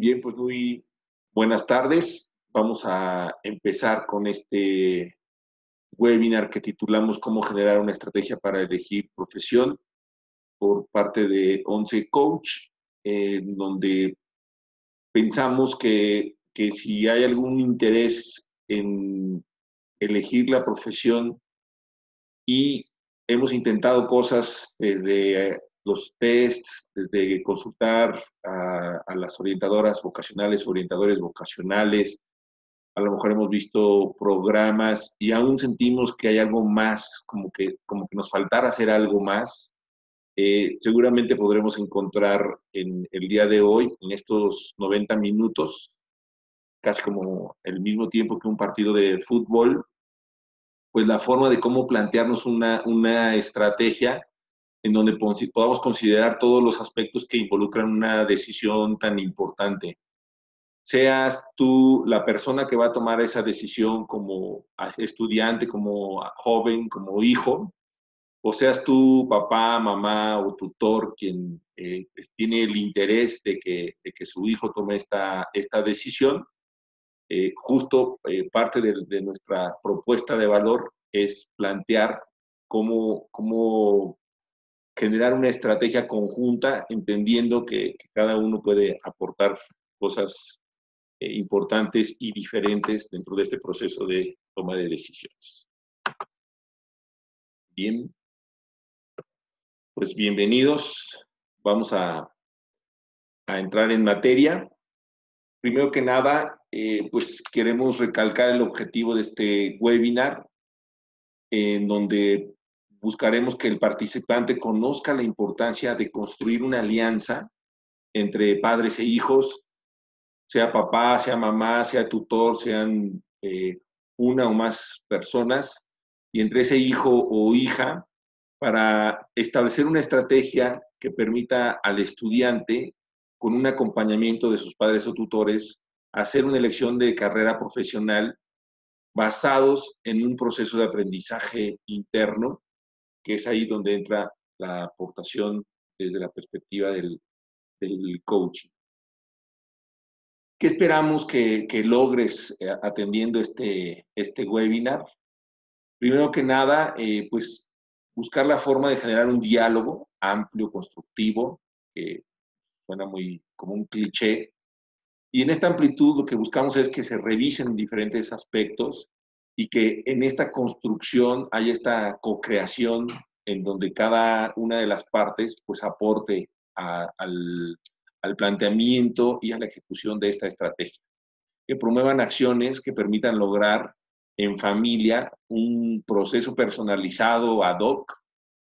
Bien, pues muy buenas tardes. Vamos a empezar con este webinar que titulamos Cómo generar una estrategia para elegir profesión por parte de 11 Coach, donde pensamos que si hay algún interés en elegir la profesión y hemos intentado cosas desde los tests, desde consultar a las orientadoras vocacionales, orientadores vocacionales, a lo mejor hemos visto programas y aún sentimos que hay algo más, como que nos faltara hacer algo más. Seguramente podremos encontrar en el día de hoy, en estos 90 minutos, casi como el mismo tiempo que un partido de fútbol, pues la forma de cómo plantearnos una estrategia en donde podamos considerar todos los aspectos que involucran una decisión tan importante. Seas tú la persona que va a tomar esa decisión como estudiante, como joven, como hijo, o seas tú papá, mamá o tutor quien tiene el interés de que su hijo tome esta decisión. Parte de nuestra propuesta de valor es plantear cómo generar una estrategia conjunta, entendiendo que cada uno puede aportar cosas importantes y diferentes dentro de este proceso de toma de decisiones. Bien, pues bienvenidos. Vamos a entrar en materia. Primero que nada, pues queremos recalcar el objetivo de este webinar, en donde buscaremos que el participante conozca la importancia de construir una alianza entre padres e hijos, sea papá, sea mamá, sea tutor, sean una o más personas, y entre ese hijo o hija, para establecer una estrategia que permita al estudiante, con un acompañamiento de sus padres o tutores, hacer una elección de carrera profesional basados en un proceso de aprendizaje interno, que es ahí donde entra la aportación desde la perspectiva del coaching. ¿Qué esperamos que logres atendiendo este webinar? Primero que nada, pues buscar la forma de generar un diálogo amplio, constructivo, que suena muy como un cliché. Y en esta amplitud lo que buscamos es que se revisen diferentes aspectos y que en esta construcción haya esta co-creación en donde cada una de las partes pues aporte al planteamiento y a la ejecución de esta estrategia. Que promuevan acciones que permitan lograr en familia un proceso personalizado ad hoc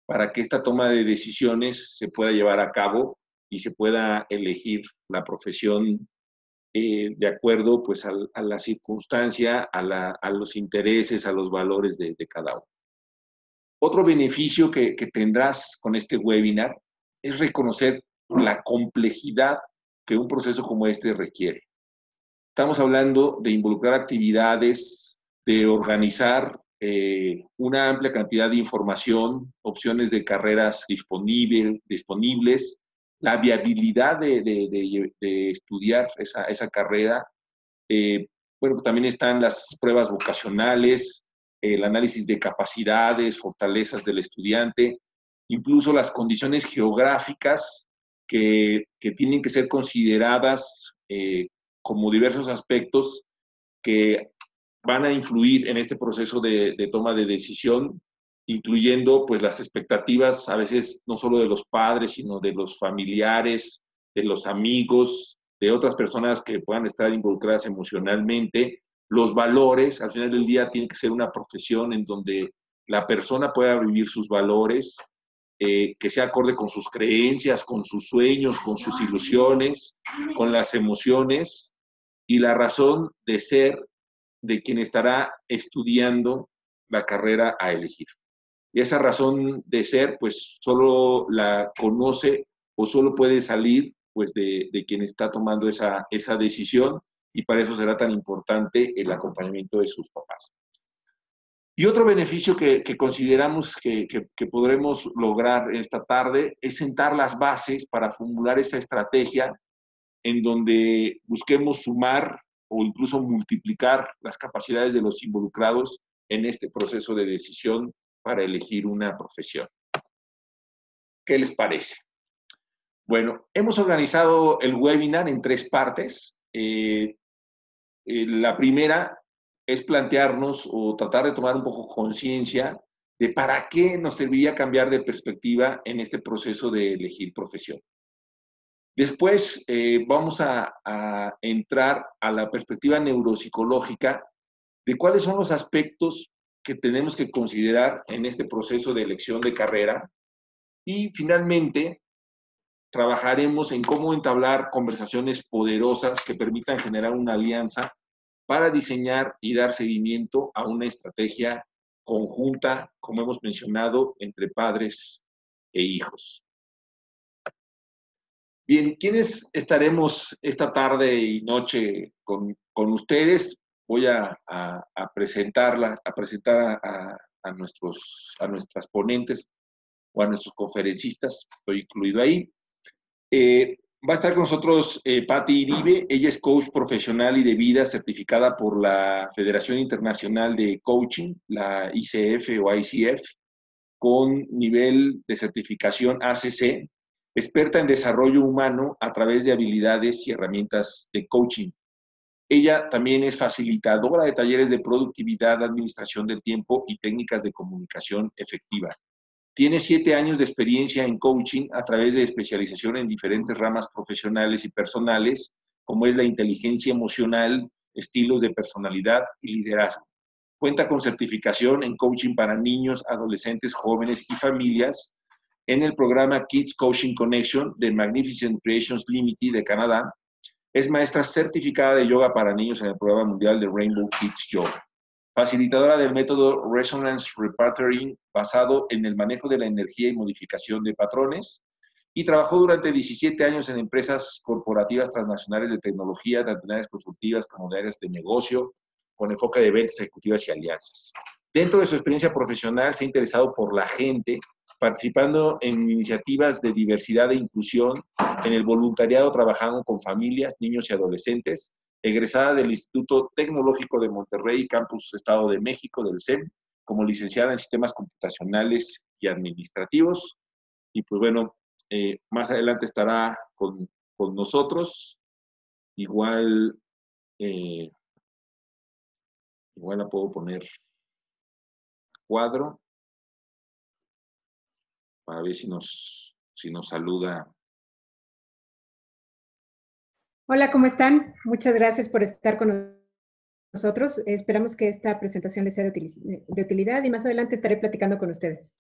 para que esta toma de decisiones se pueda llevar a cabo y se pueda elegir la profesión de acuerdo pues a la circunstancia, a los intereses, a los valores de cada uno. Otro beneficio que tendrás con este webinar es reconocer la complejidad que un proceso como este requiere. Estamos hablando de involucrar actividades, de organizar una amplia cantidad de información, opciones de carreras disponibles, la viabilidad de estudiar esa carrera. Bueno, también están las pruebas vocacionales, el análisis de capacidades, fortalezas del estudiante, incluso las condiciones geográficas que tienen que ser consideradas como diversos aspectos que van a influir en este proceso de toma de decisión, incluyendo pues las expectativas a veces no solo de los padres, sino de los familiares, de los amigos, de otras personas que puedan estar involucradas emocionalmente. Los valores, al final del día tiene que ser una profesión en donde la persona pueda vivir sus valores, que sea acorde con sus creencias, con sus sueños, con sus ilusiones, con las emociones y la razón de ser de quien estará estudiando la carrera a elegir. Y esa razón de ser, pues solo la conoce o solo puede salir pues de quien está tomando esa decisión, y para eso será tan importante el acompañamiento de sus papás. Y otro beneficio que consideramos que podremos lograr esta tarde es sentar las bases para formular esta estrategia en donde busquemos sumar o incluso multiplicar las capacidades de los involucrados en este proceso de decisión para elegir una profesión. ¿Qué les parece? Bueno, hemos organizado el webinar en 3 partes. La primera es plantearnos o tratar de tomar un poco conciencia de para qué nos serviría cambiar de perspectiva en este proceso de elegir profesión. Después vamos a entrar a la perspectiva neuropsicológica de cuáles son los aspectos que tenemos que considerar en este proceso de elección de carrera. Y finalmente, trabajaremos en cómo entablar conversaciones poderosas que permitan generar una alianza para diseñar y dar seguimiento a una estrategia conjunta, como hemos mencionado, entre padres e hijos. Bien, ¿quiénes estaremos esta tarde y noche con ustedes? Voy a presentar a nuestras ponentes o a nuestros conferencistas, estoy incluido ahí. Va a estar con nosotros Patti Iribe. Ella es coach profesional y de vida certificada por la Federación Internacional de Coaching, la ICF o ICF, con nivel de certificación ACC, experta en desarrollo humano a través de habilidades y herramientas de coaching. Ella también es facilitadora de talleres de productividad, administración del tiempo y técnicas de comunicación efectiva. Tiene 7 años de experiencia en coaching a través de especialización en diferentes ramas profesionales y personales, como es la inteligencia emocional, estilos de personalidad y liderazgo. Cuenta con certificación en coaching para niños, adolescentes, jóvenes y familias en el programa Kids Coaching Connection de Magnificent Creations Limited de Canadá. Es maestra certificada de yoga para niños en el programa mundial de Rainbow Kids Yoga. Facilitadora del método Resonance Repattering, basado en el manejo de la energía y modificación de patrones, y trabajó durante 17 años en empresas corporativas transnacionales de tecnología, tanto en áreas consultivas como en áreas de negocio, con enfoque de ventas ejecutivas y alianzas. Dentro de su experiencia profesional, se ha interesado por la gente, participando en iniciativas de diversidad e inclusión, en el voluntariado trabajando con familias, niños y adolescentes, egresada del Instituto Tecnológico de Monterrey, Campus Estado de México, del CEM, como licenciada en Sistemas Computacionales y Administrativos. Y pues bueno, más adelante estará con nosotros. Igual la puedo poner cuadro para ver si nos saluda. Hola, ¿cómo están? Muchas gracias por estar con nosotros. Esperamos que esta presentación les sea de utilidad y más adelante estaré platicando con ustedes.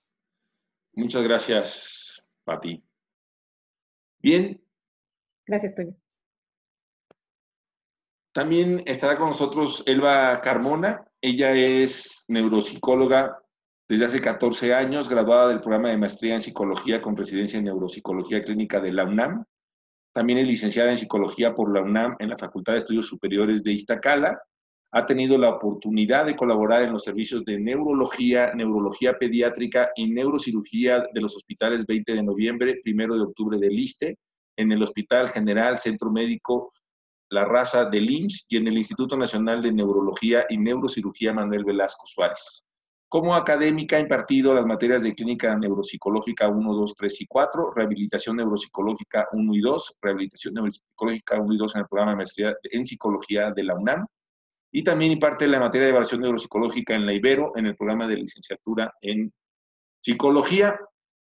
Muchas gracias, Patti. Bien. Gracias, Toño. También estará con nosotros Elba Carmona. Ella es neuropsicóloga desde hace 14 años, graduada del programa de maestría en psicología con residencia en neuropsicología clínica de la UNAM. También es licenciada en psicología por la UNAM en la Facultad de Estudios Superiores de Iztacala. Ha tenido la oportunidad de colaborar en los servicios de neurología, neurología pediátrica y neurocirugía de los hospitales 20 de noviembre, 1 de octubre del ISSSTE, en el Hospital General Centro Médico La Raza del IMSS y en el Instituto Nacional de Neurología y Neurocirugía Manuel Velasco Suárez. Como académica ha impartido las materias de clínica neuropsicológica 1, 2, 3 y 4, rehabilitación neuropsicológica 1 y 2, rehabilitación neuropsicológica 1 y 2 en el programa de maestría en psicología de la UNAM, y también imparte la materia de evaluación neuropsicológica en la Ibero, en el programa de licenciatura en psicología.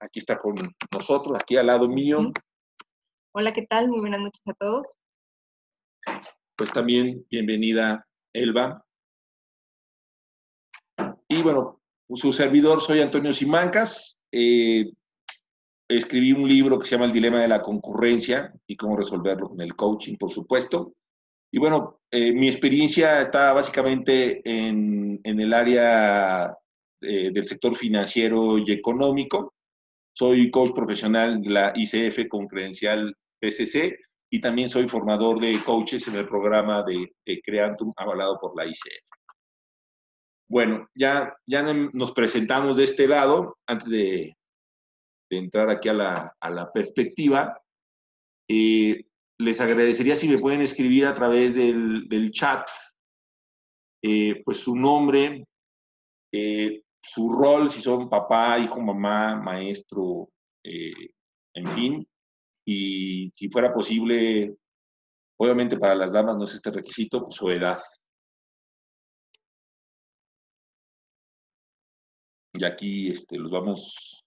Aquí está con nosotros, aquí al lado mío. Hola, ¿qué tal? Muy buenas noches a todos. Pues también bienvenida, Elba. Y bueno, su servidor soy Antonio Simancas. Escribí un libro que se llama El dilema de la concurrencia y cómo resolverlo con el coaching, por supuesto. Y bueno, mi experiencia está básicamente en el área del sector financiero y económico. Soy coach profesional de la ICF con credencial PCC y también soy formador de coaches en el programa de Creantum avalado por la ICF. Bueno, ya nos presentamos de este lado, antes de entrar aquí a la perspectiva. les agradecería si me pueden escribir a través del chat, pues su nombre, su rol, si son papá, hijo, mamá, maestro, en fin, y si fuera posible, obviamente para las damas no es este requisito, pues su edad. Y aquí los vamos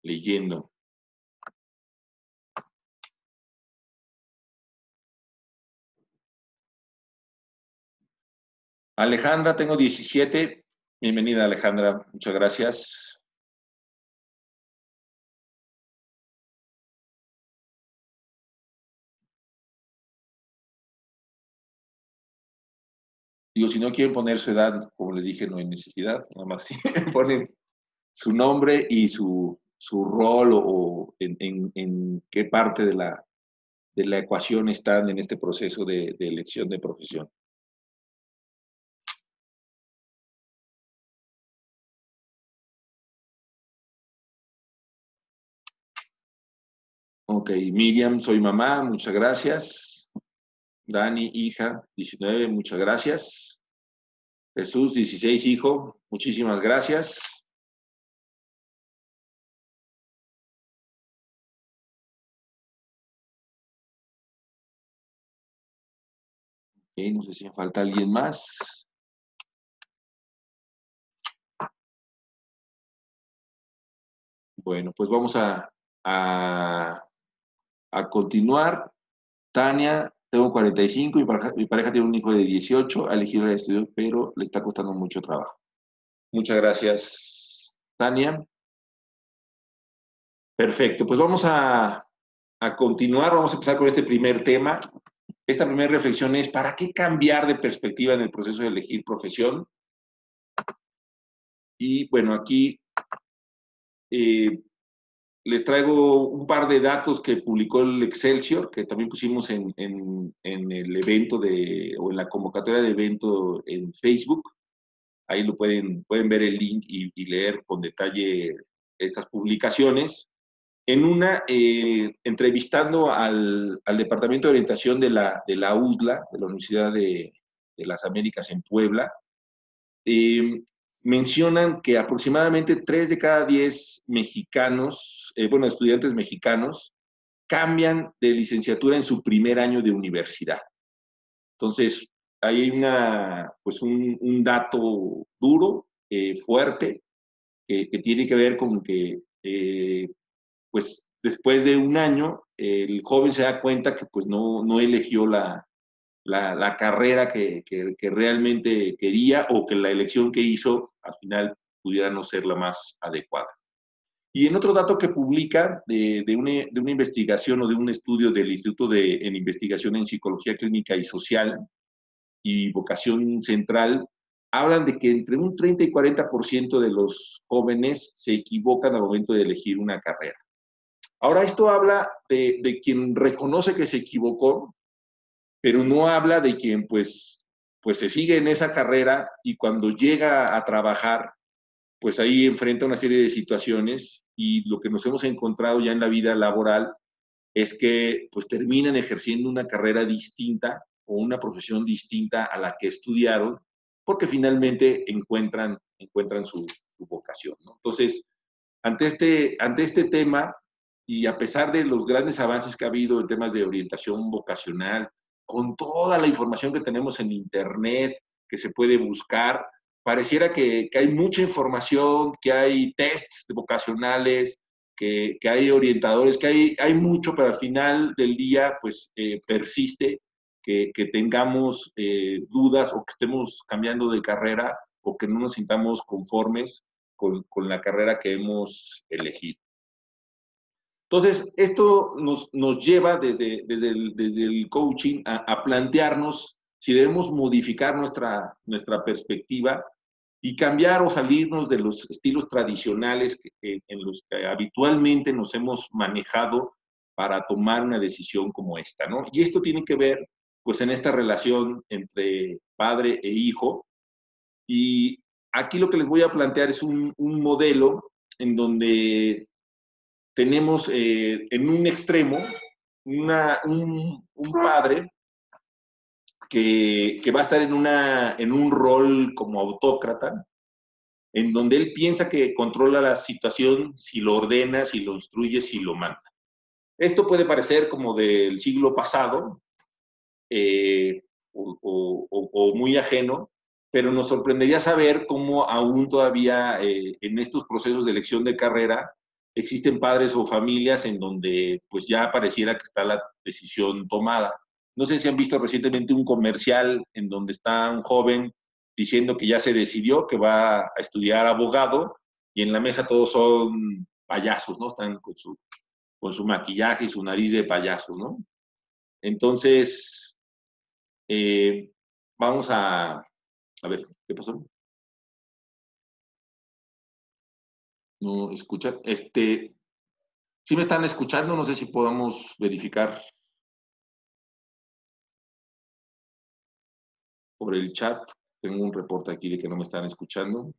leyendo. Alejandra, tengo 17. Bienvenida, Alejandra. Muchas gracias. Digo, si no quieren poner su edad, como les dije, no hay necesidad. Nada más si ponen su nombre y su rol o en qué parte de la ecuación están en este proceso de elección de profesión. Ok, Miriam, soy mamá, muchas gracias. Dani, hija, 19, muchas gracias. Jesús, 16, hijo, muchísimas gracias. Ok, no sé si me falta alguien más. Bueno, pues vamos a continuar. Tania, tengo 45, mi pareja tiene un hijo de 18, ha elegido el estudio, pero le está costando mucho trabajo. Muchas gracias, Tania. Perfecto, pues vamos a continuar, vamos a empezar con este primer tema. Esta primera reflexión es, ¿para qué cambiar de perspectiva en el proceso de elegir profesión? Y bueno, aquí les traigo un par de datos que publicó el Excelsior, que también pusimos en el evento o en la convocatoria de evento en Facebook. Ahí lo pueden ver el link y leer con detalle estas publicaciones. En una, entrevistando al Departamento de Orientación de la UDLA, de la Universidad de las Américas en Puebla, mencionan que aproximadamente 3 de cada 10 mexicanos, estudiantes mexicanos, cambian de licenciatura en su primer año de universidad. Entonces, hay un dato duro, fuerte, que tiene que ver con que, pues, después de un año, el joven se da cuenta que pues no eligió la carrera que realmente quería o que la elección que hizo al final pudiera no ser la más adecuada. Y en otro dato que publica de una investigación o de un estudio del Instituto en Investigación en Psicología Clínica y Social y Vocación Central, hablan de que entre un 30 y 40% de los jóvenes se equivocan al momento de elegir una carrera. Ahora, esto habla de quien reconoce que se equivocó, pero no habla de quien pues se sigue en esa carrera y cuando llega a trabajar, pues ahí enfrenta una serie de situaciones y lo que nos hemos encontrado ya en la vida laboral es que pues terminan ejerciendo una carrera distinta o una profesión distinta a la que estudiaron porque finalmente encuentran su vocación, ¿no? Entonces, ante este tema y a pesar de los grandes avances que ha habido en temas de orientación vocacional, con toda la información que tenemos en Internet, que se puede buscar, pareciera que hay mucha información, que hay tests vocacionales, que hay orientadores, que hay mucho, pero al final del día, pues persiste que tengamos dudas o que estemos cambiando de carrera o que no nos sintamos conformes con la carrera que hemos elegido. Entonces, esto nos lleva desde el coaching a plantearnos si debemos modificar nuestra perspectiva y cambiar o salirnos de los estilos tradicionales en los que habitualmente nos hemos manejado para tomar una decisión como esta, ¿no? Y esto tiene que ver, pues, en esta relación entre padre e hijo. Y aquí lo que les voy a plantear es un modelo en donde tenemos en un extremo un un padre que va a estar en un rol como autócrata, en donde él piensa que controla la situación si lo ordena, si lo instruye, si lo manda. Esto puede parecer como del siglo pasado o muy ajeno, pero nos sorprendería saber cómo aún todavía en estos procesos de elección de carrera existen padres o familias en donde pues ya pareciera que está la decisión tomada. No sé si han visto recientemente un comercial en donde está un joven diciendo que ya se decidió que va a estudiar abogado y en la mesa todos son payasos, ¿no? Están con su maquillaje y su nariz de payasos, ¿no? Entonces, vamos a ver, ¿qué pasó? No escuchan. ¿Sí me están escuchando? No sé si podamos verificar por el chat. Tengo un reporte aquí de que no me están escuchando.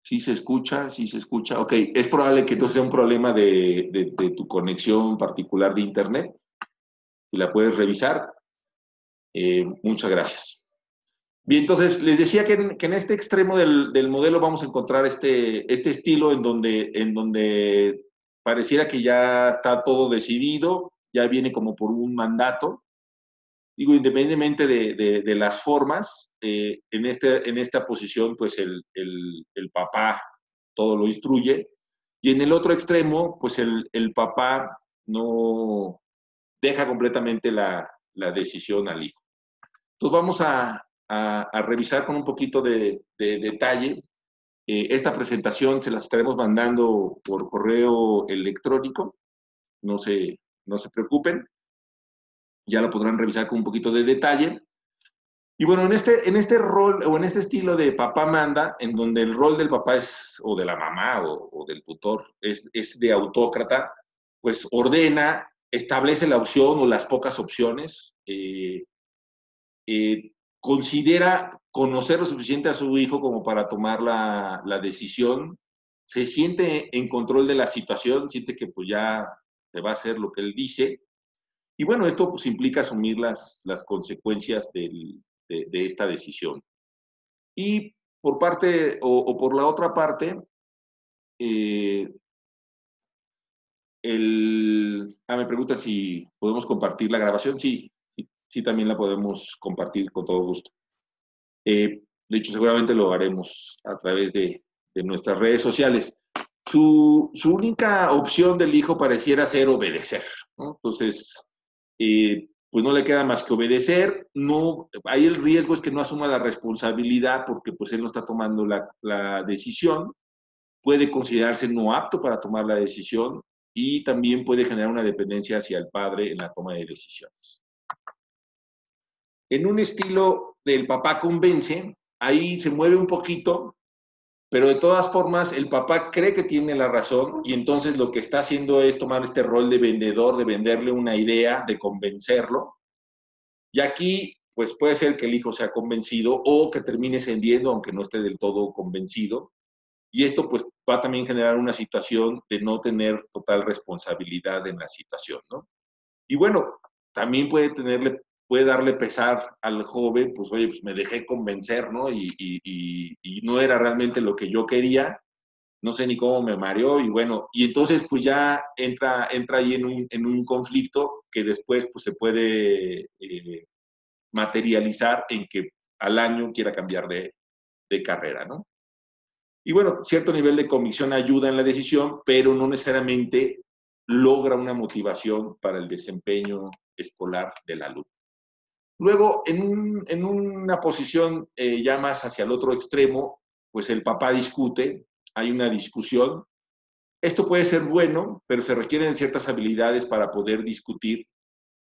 Sí se escucha, sí se escucha. Ok, es probable que entonces sea un problema de tu conexión particular de internet. Si la puedes revisar, muchas gracias. Bien, entonces les decía que en este extremo del modelo vamos a encontrar este estilo en donde pareciera que ya está todo decidido, ya viene como por un mandato. Digo, independientemente de las formas, en esta posición, pues el papá todo lo instruye, y en el otro extremo, pues el papá no deja completamente la decisión al hijo. Entonces vamos a revisar con un poquito de detalle. Esta presentación se la estaremos mandando por correo electrónico, no se preocupen, ya lo podrán revisar con un poquito de detalle. Y bueno, en este rol o en este estilo de papá manda, en donde el rol del papá es, o de la mamá o del tutor, es de autócrata, pues ordena, establece la opción o las pocas opciones, considera conocer lo suficiente a su hijo como para tomar la decisión, se siente en control de la situación, siente que pues ya se va a hacer lo que él dice, y bueno, esto pues implica asumir las consecuencias de esta decisión. Y por parte, o por la otra parte, me preguntan si podemos compartir la grabación. Sí, sí, sí, también la podemos compartir con todo gusto. De hecho, seguramente lo haremos a través de nuestras redes sociales. Su única opción del hijo pareciera ser obedecer, ¿no? Entonces, pues no le queda más que obedecer. No, ahí el riesgo es que no asuma la responsabilidad porque pues él no está tomando la decisión. Puede considerarse no apto para tomar la decisión y también puede generar una dependencia hacia el padre en la toma de decisiones. En un estilo del papá convence, ahí se mueve un poquito, pero de todas formas el papá cree que tiene la razón y entonces lo que está haciendo es tomar este rol de vendedor, de venderle una idea, de convencerlo. Y aquí pues puede ser que el hijo sea convencido o que termine cediendo aunque no esté del todo convencido. Y esto pues va a también generar una situación de no tener total responsabilidad en la situación, ¿no? Y bueno, también puede darle pesar al joven, pues oye, pues me dejé convencer, ¿no? Y no era realmente lo que yo quería, no sé ni cómo me mareó, y bueno, y entonces pues ya entra ahí en un conflicto que después pues se puede materializar en que al año quiera cambiar de carrera, ¿no? Y bueno, cierto nivel de convicción ayuda en la decisión, pero no necesariamente logra una motivación para el desempeño escolar del alumno. Luego, en una posición ya más hacia el otro extremo, pues el papá discute, hay una discusión. Esto puede ser bueno, pero se requieren ciertas habilidades para poder discutir,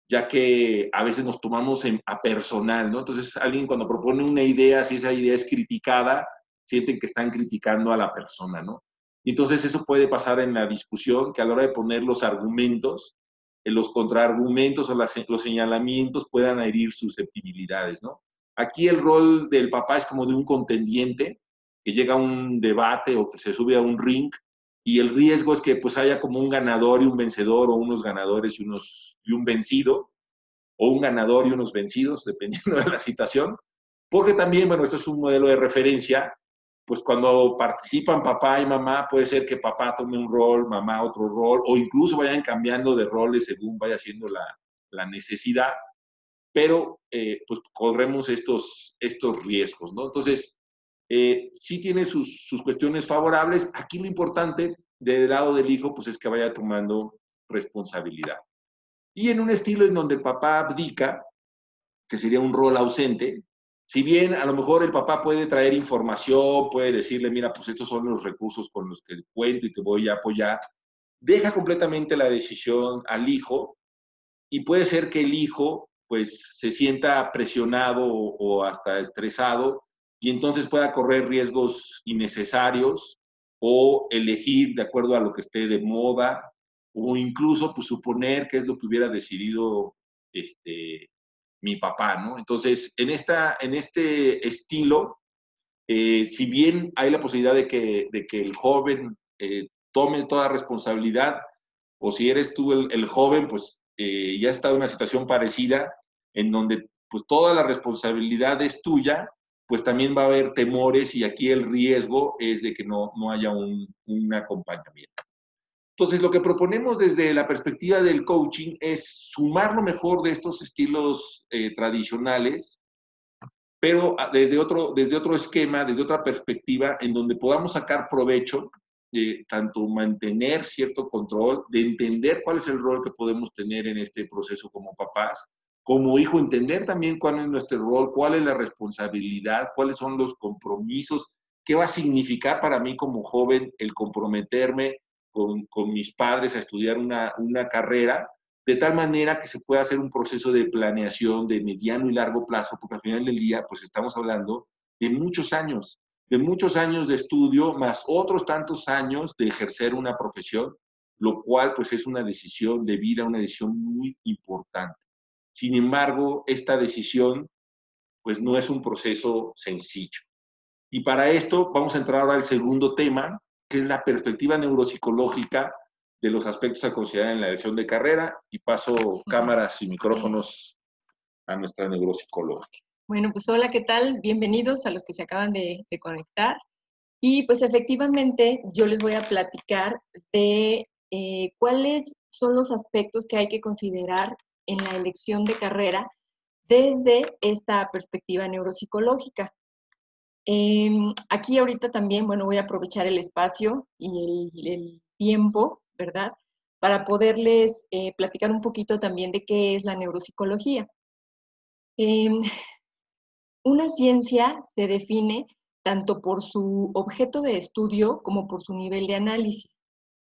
ya que a veces nos tomamos a personal, ¿no? Entonces, alguien cuando propone una idea, si esa idea es criticada, sienten que están criticando a la persona, ¿no? Y entonces eso puede pasar en la discusión, que a la hora de poner los argumentos, los contraargumentos o los señalamientos puedan herir susceptibilidades, ¿no? Aquí el rol del papá es como de un contendiente que llega a un debate o que se sube a un ring y el riesgo es que pues haya como un ganador y un vencedor, o unos ganadores y un vencido, o un ganador y unos vencidos, dependiendo de la situación, porque también, bueno, esto es un modelo de referencia, pues cuando participan papá y mamá, puede ser que papá tome un rol, mamá otro rol, o incluso vayan cambiando de roles según vaya siendo la necesidad, pero pues corremos estos riesgos, ¿no? Entonces, sí tiene sus cuestiones favorables. Aquí lo importante del lado del hijo, pues es que vaya tomando responsabilidad. Y en un estilo en donde el papá abdica, que sería un rol ausente, si bien a lo mejor el papá puede traer información, puede decirle, mira, pues estos son los recursos con los que cuento y te voy a apoyar, deja completamente la decisión al hijo, y puede ser que el hijo pues se sienta presionado o hasta estresado, y entonces pueda correr riesgos innecesarios o elegir de acuerdo a lo que esté de moda, o incluso pues suponer que es lo que hubiera decidido mi papá, ¿no? Entonces, en este estilo, si bien hay la posibilidad de que el joven tome toda responsabilidad, o si eres tú el joven, pues ya está en una situación parecida, en donde pues toda la responsabilidad es tuya, pues también va a haber temores, y aquí el riesgo es de que no haya un acompañamiento. Entonces, lo que proponemos desde la perspectiva del coaching es sumar lo mejor de estos estilos tradicionales, pero desde otro esquema, desde otra perspectiva, en donde podamos sacar provecho de tanto mantener cierto control, de entender cuál es el rol que podemos tener en este proceso como papás, como hijo, entender también cuál es nuestro rol, cuál es la responsabilidad, cuáles son los compromisos, qué va a significar para mí como joven el comprometerme con mis padres a estudiar una carrera, de tal manera que se pueda hacer un proceso de planeación de mediano y largo plazo, porque al final del día, pues estamos hablando de muchos años de estudio, más otros tantos años de ejercer una profesión, lo cual pues es una decisión de vida, una decisión muy importante. Sin embargo, esta decisión pues no es un proceso sencillo. Y para esto vamos a entrar ahora al segundo tema, que es la perspectiva neuropsicológica de los aspectos a considerar en la elección de carrera, y paso cámaras y micrófonos a nuestra neuropsicóloga. Bueno, pues hola, ¿qué tal? Bienvenidos a los que se acaban de conectar. Y pues efectivamente yo les voy a platicar de cuáles son los aspectos que hay que considerar en la elección de carrera desde esta perspectiva neuropsicológica. Aquí ahorita también, bueno, voy a aprovechar el espacio y el tiempo, ¿verdad? Para poderles platicar un poquito también de qué es la neuropsicología. Una ciencia se define tanto por su objeto de estudio como por su nivel de análisis.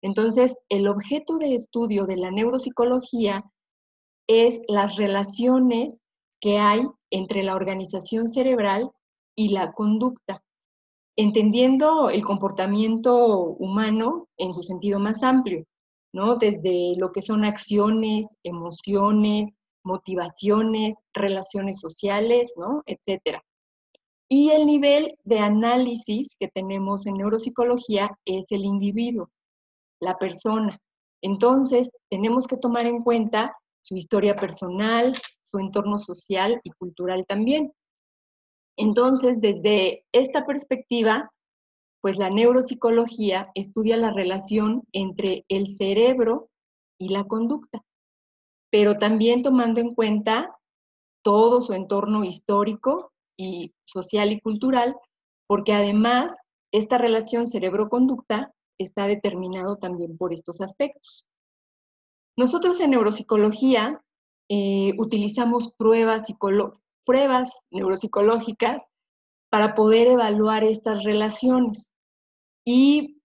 Entonces, el objeto de estudio de la neuropsicología es las relaciones que hay entre la organización cerebral y la conducta, entendiendo el comportamiento humano en su sentido más amplio, ¿no? Desde lo que son acciones, emociones, motivaciones, relaciones sociales, ¿no? Etcétera. Y el nivel de análisis que tenemos en neuropsicología es el individuo, la persona. Entonces, tenemos que tomar en cuenta su historia personal, su entorno social y cultural también. Entonces, desde esta perspectiva, pues la neuropsicología estudia la relación entre el cerebro y la conducta, pero también tomando en cuenta todo su entorno histórico y social y cultural, porque además esta relación cerebro-conducta está determinado también por estos aspectos. Nosotros en neuropsicología utilizamos pruebas neuropsicológicas para poder evaluar estas relaciones, y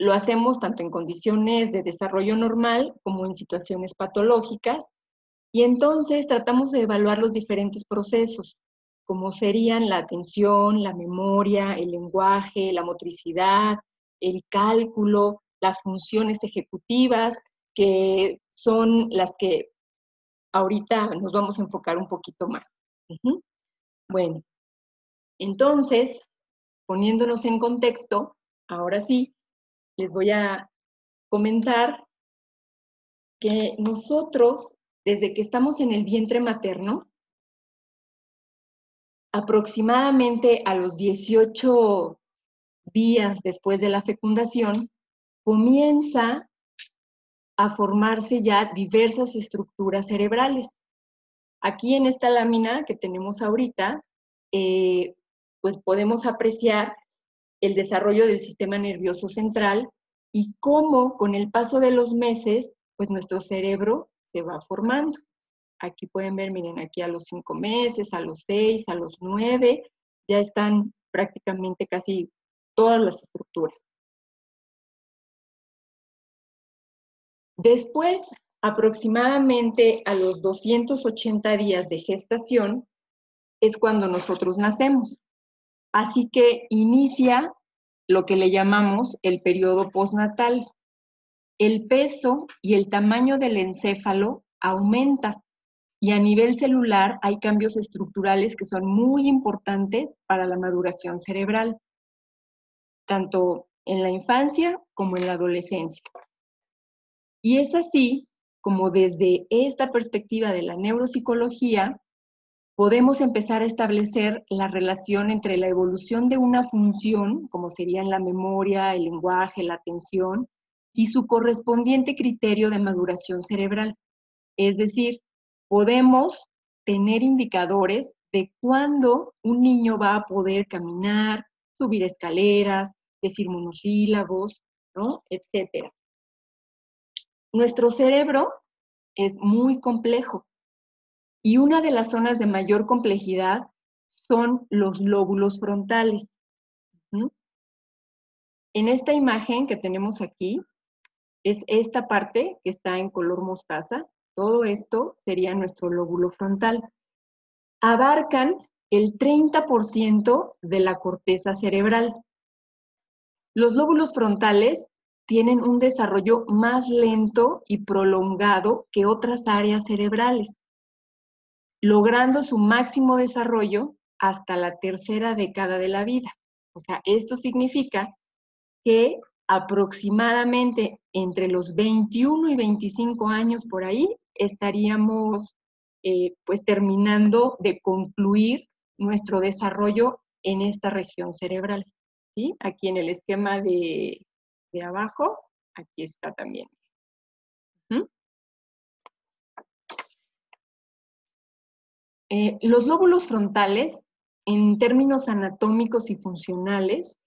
lo hacemos tanto en condiciones de desarrollo normal como en situaciones patológicas, y entonces tratamos de evaluar los diferentes procesos, como serían la atención, la memoria, el lenguaje, la motricidad, el cálculo, las funciones ejecutivas, que son las que ahorita nos vamos a enfocar un poquito más. Bueno, entonces, poniéndonos en contexto, ahora sí, les voy a comentar que nosotros, desde que estamos en el vientre materno, aproximadamente a los 18 días después de la fecundación, comienza a formarse ya diversas estructuras cerebrales. Aquí en esta lámina que tenemos ahorita, pues podemos apreciar el desarrollo del sistema nervioso central y cómo con el paso de los meses, pues nuestro cerebro se va formando. Aquí pueden ver, miren, aquí a los 5 meses, a los 6, a los 9, ya están prácticamente casi todas las estructuras. Después, aproximadamente a los 280 días de gestación, es cuando nosotros nacemos. Así que inicia lo que le llamamos el periodo postnatal. El peso y el tamaño del encéfalo aumenta y a nivel celular hay cambios estructurales que son muy importantes para la maduración cerebral, tanto en la infancia como en la adolescencia. Y es así como desde esta perspectiva de la neuropsicología podemos empezar a establecer la relación entre la evolución de una función, como serían la memoria, el lenguaje, la atención, y su correspondiente criterio de maduración cerebral. Es decir, podemos tener indicadores de cuándo un niño va a poder caminar, subir escaleras, decir monosílabos, ¿no? Etcétera. Nuestro cerebro es muy complejo y una de las zonas de mayor complejidad son los lóbulos frontales. En esta imagen que tenemos aquí, es esta parte que está en color mostaza. Todo esto sería nuestro lóbulo frontal. Abarcan el 30% de la corteza cerebral. Los lóbulos frontales tienen un desarrollo más lento y prolongado que otras áreas cerebrales, logrando su máximo desarrollo hasta la tercera década de la vida. O sea, esto significa que aproximadamente entre los 21 y 25 años por ahí estaríamos pues terminando de concluir nuestro desarrollo en esta región cerebral. ¿Sí? Aquí en el esquema de abajo, aquí está también. Los lóbulos frontales, en términos anatómicos y funcionales,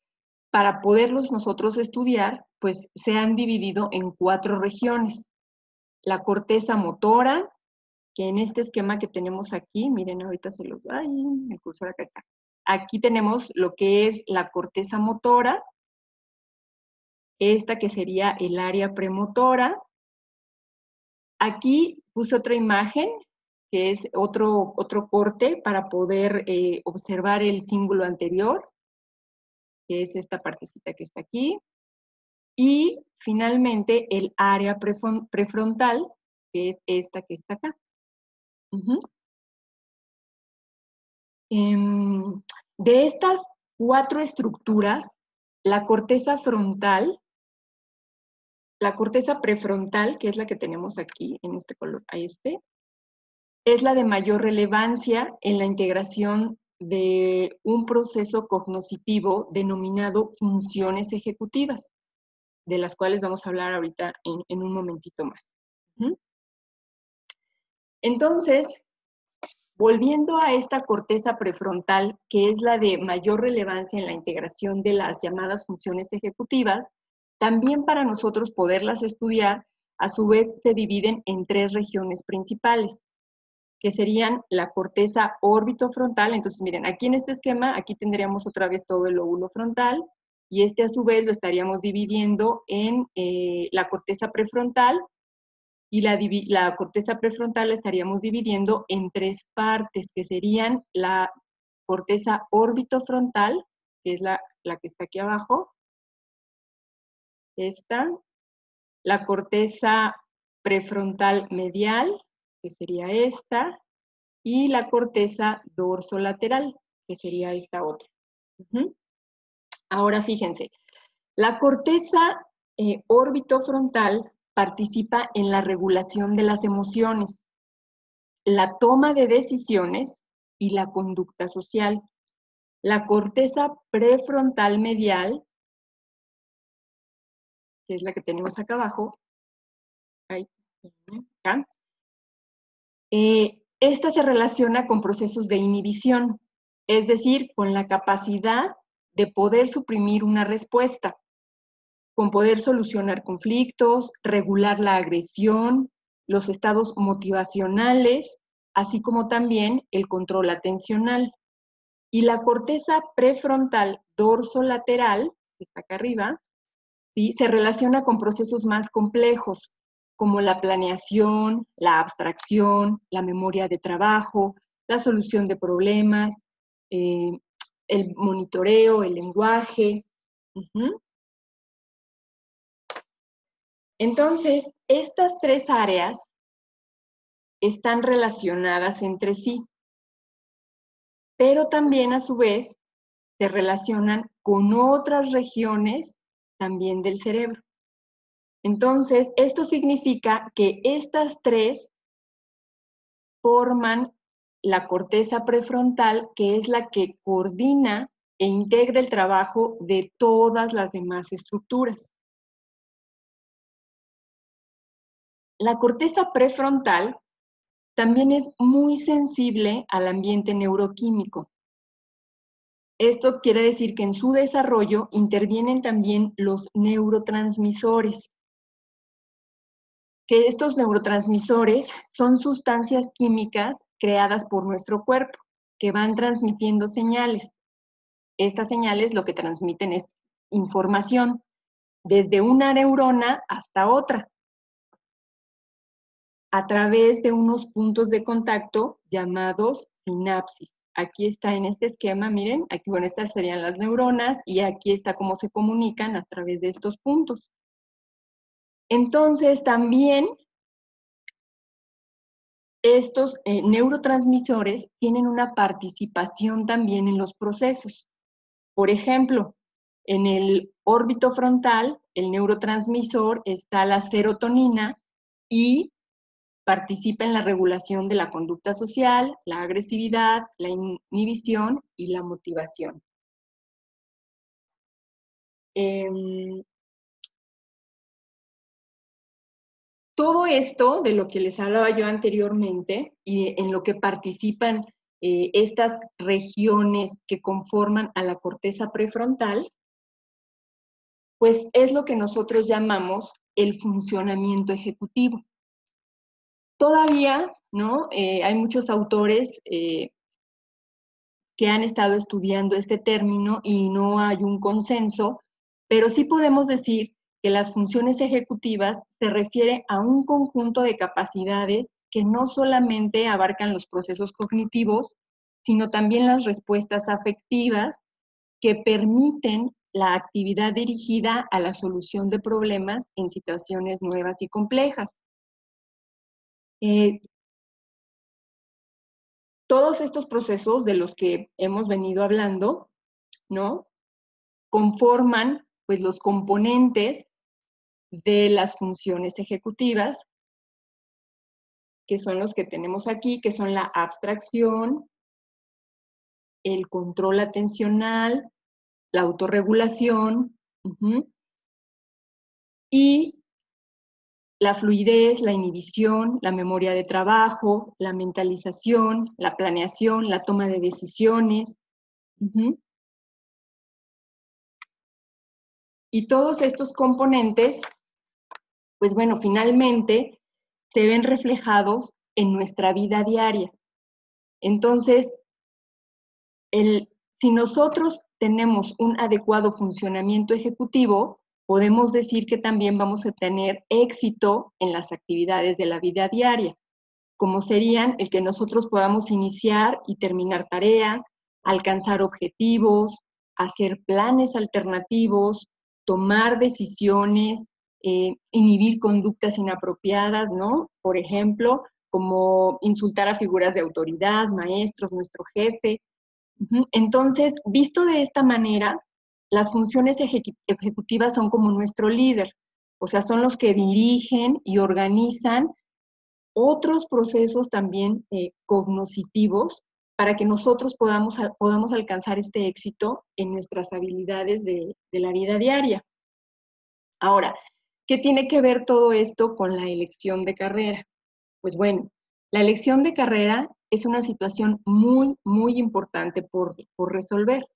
para poderlos nosotros estudiar, pues se han dividido en 4 regiones. La corteza motora, que en este esquema que tenemos aquí, miren, ahorita se los... ¡Ay! El cursor acá está. Aquí tenemos lo que es la corteza motora, esta que sería el área premotora. Aquí puse otra imagen, que es otro corte para poder observar el cíngulo anterior, que es esta partecita que está aquí. Y finalmente el área prefrontal, que es esta que está acá. De estas 4 estructuras, la corteza frontal, la corteza prefrontal, que es la que tenemos aquí, en este color, es la de mayor relevancia en la integración de un proceso cognoscitivo denominado funciones ejecutivas, de las cuales vamos a hablar ahorita en un momentito más. Entonces, volviendo a esta corteza prefrontal, que es la de mayor relevancia en la integración de las llamadas funciones ejecutivas, también para nosotros poderlas estudiar, a su vez se dividen en 3 regiones principales, que serían la corteza órbitofrontal. Entonces, miren, aquí en este esquema, aquí tendríamos otra vez todo el lóbulo frontal, y a su vez lo estaríamos dividiendo en la corteza prefrontal, y la corteza prefrontal la estaríamos dividiendo en 3 partes, que serían la corteza órbitofrontal, que es la que está aquí abajo, esta, la corteza prefrontal medial, que sería esta, y la corteza dorsolateral, que sería esta otra. Ahora fíjense, la corteza órbito frontal participa en la regulación de las emociones, la toma de decisiones y la conducta social. La corteza prefrontal medial, que es la que tenemos acá abajo, acá, esta se relaciona con procesos de inhibición, es decir, con la capacidad de poder suprimir una respuesta, con poder solucionar conflictos, regular la agresión, los estados motivacionales, así como también el control atencional. Y la corteza prefrontal dorsolateral, que está acá arriba, ¿sí?, se relaciona con procesos más complejos, como la planeación, la abstracción, la memoria de trabajo, la solución de problemas, el monitoreo, el lenguaje. Entonces, estas tres áreas están relacionadas entre sí, pero también a su vez se relacionan con otras regiones también del cerebro. Entonces, esto significa que estas tres forman la corteza prefrontal, que es la que coordina e integra el trabajo de todas las demás estructuras. La corteza prefrontal también es muy sensible al ambiente neuroquímico. Esto quiere decir que en su desarrollo intervienen también los neurotransmisores, que estos neurotransmisores son sustancias químicas creadas por nuestro cuerpo, que van transmitiendo señales. Estas señales lo que transmiten es información, desde una neurona hasta otra, a través de unos puntos de contacto llamados sinapsis. Aquí está en este esquema, miren, aquí, bueno, estas serían las neuronas y aquí está cómo se comunican a través de estos puntos. Entonces, también estos neurotransmisores tienen una participación también en los procesos. Por ejemplo, en el órbito frontal, el neurotransmisor está la serotonina y participa en la regulación de la conducta social, la agresividad, la inhibición y la motivación. Todo esto de lo que les hablaba yo anteriormente y en lo que participan estas regiones que conforman a la corteza prefrontal, pues es lo que nosotros llamamos el funcionamiento ejecutivo. Todavía, ¿no?, hay muchos autores que han estado estudiando este término y no hay un consenso, pero sí podemos decir que las funciones ejecutivas se refiere a un conjunto de capacidades que no solamente abarcan los procesos cognitivos, sino también las respuestas afectivas que permiten la actividad dirigida a la solución de problemas en situaciones nuevas y complejas. Todos estos procesos de los que hemos venido hablando, ¿no?, conforman pues los componentes de las funciones ejecutivas, que son los que tenemos aquí, que son la abstracción, el control atencional, la autorregulación, y la fluidez, la inhibición, la memoria de trabajo, la mentalización, la planeación, la toma de decisiones. Y todos estos componentes, pues bueno, finalmente se ven reflejados en nuestra vida diaria. Entonces, si nosotros tenemos un adecuado funcionamiento ejecutivo, podemos decir que también vamos a tener éxito en las actividades de la vida diaria, como serían el que nosotros podamos iniciar y terminar tareas, alcanzar objetivos, hacer planes alternativos, tomar decisiones, inhibir conductas inapropiadas, ¿no? Por ejemplo, como insultar a figuras de autoridad, maestros, nuestro jefe. Entonces, visto de esta manera, las funciones ejecutivas son como nuestro líder, O sea, son los que dirigen y organizan otros procesos también cognitivos para que nosotros podamos alcanzar este éxito en nuestras habilidades de la vida diaria. Ahora, ¿qué tiene que ver todo esto con la elección de carrera? Pues bueno, la elección de carrera es una situación muy, muy importante por resolver.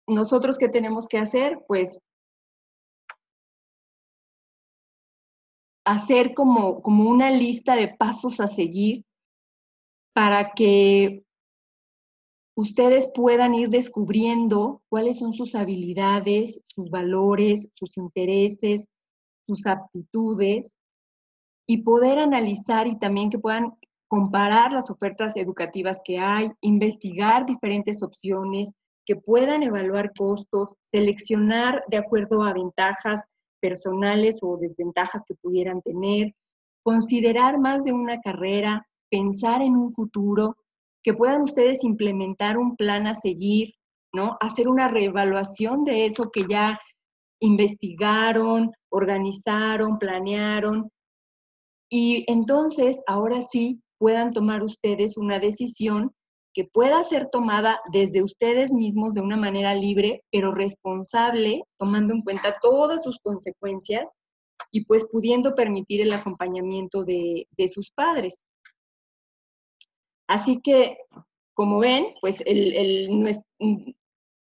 ¿Nosotros qué tenemos que hacer? Pues hacer como una lista de pasos a seguir para que ustedes puedan ir descubriendo cuáles son sus habilidades, sus valores, sus intereses, sus aptitudes, y poder analizar y también que puedan comparar las ofertas educativas que hay, investigar diferentes opciones, que puedan evaluar costos, seleccionar de acuerdo a ventajas personales o desventajas que pudieran tener, considerar más de una carrera, pensar en un futuro, que puedan ustedes implementar un plan a seguir, ¿no? Hacer una reevaluación de eso que ya investigaron, organizaron, planearon, y entonces, ahora sí, puedan tomar ustedes una decisión que pueda ser tomada desde ustedes mismos de una manera libre, pero responsable, tomando en cuenta todas sus consecuencias y pues pudiendo permitir el acompañamiento de sus padres. Así que, como ven, pues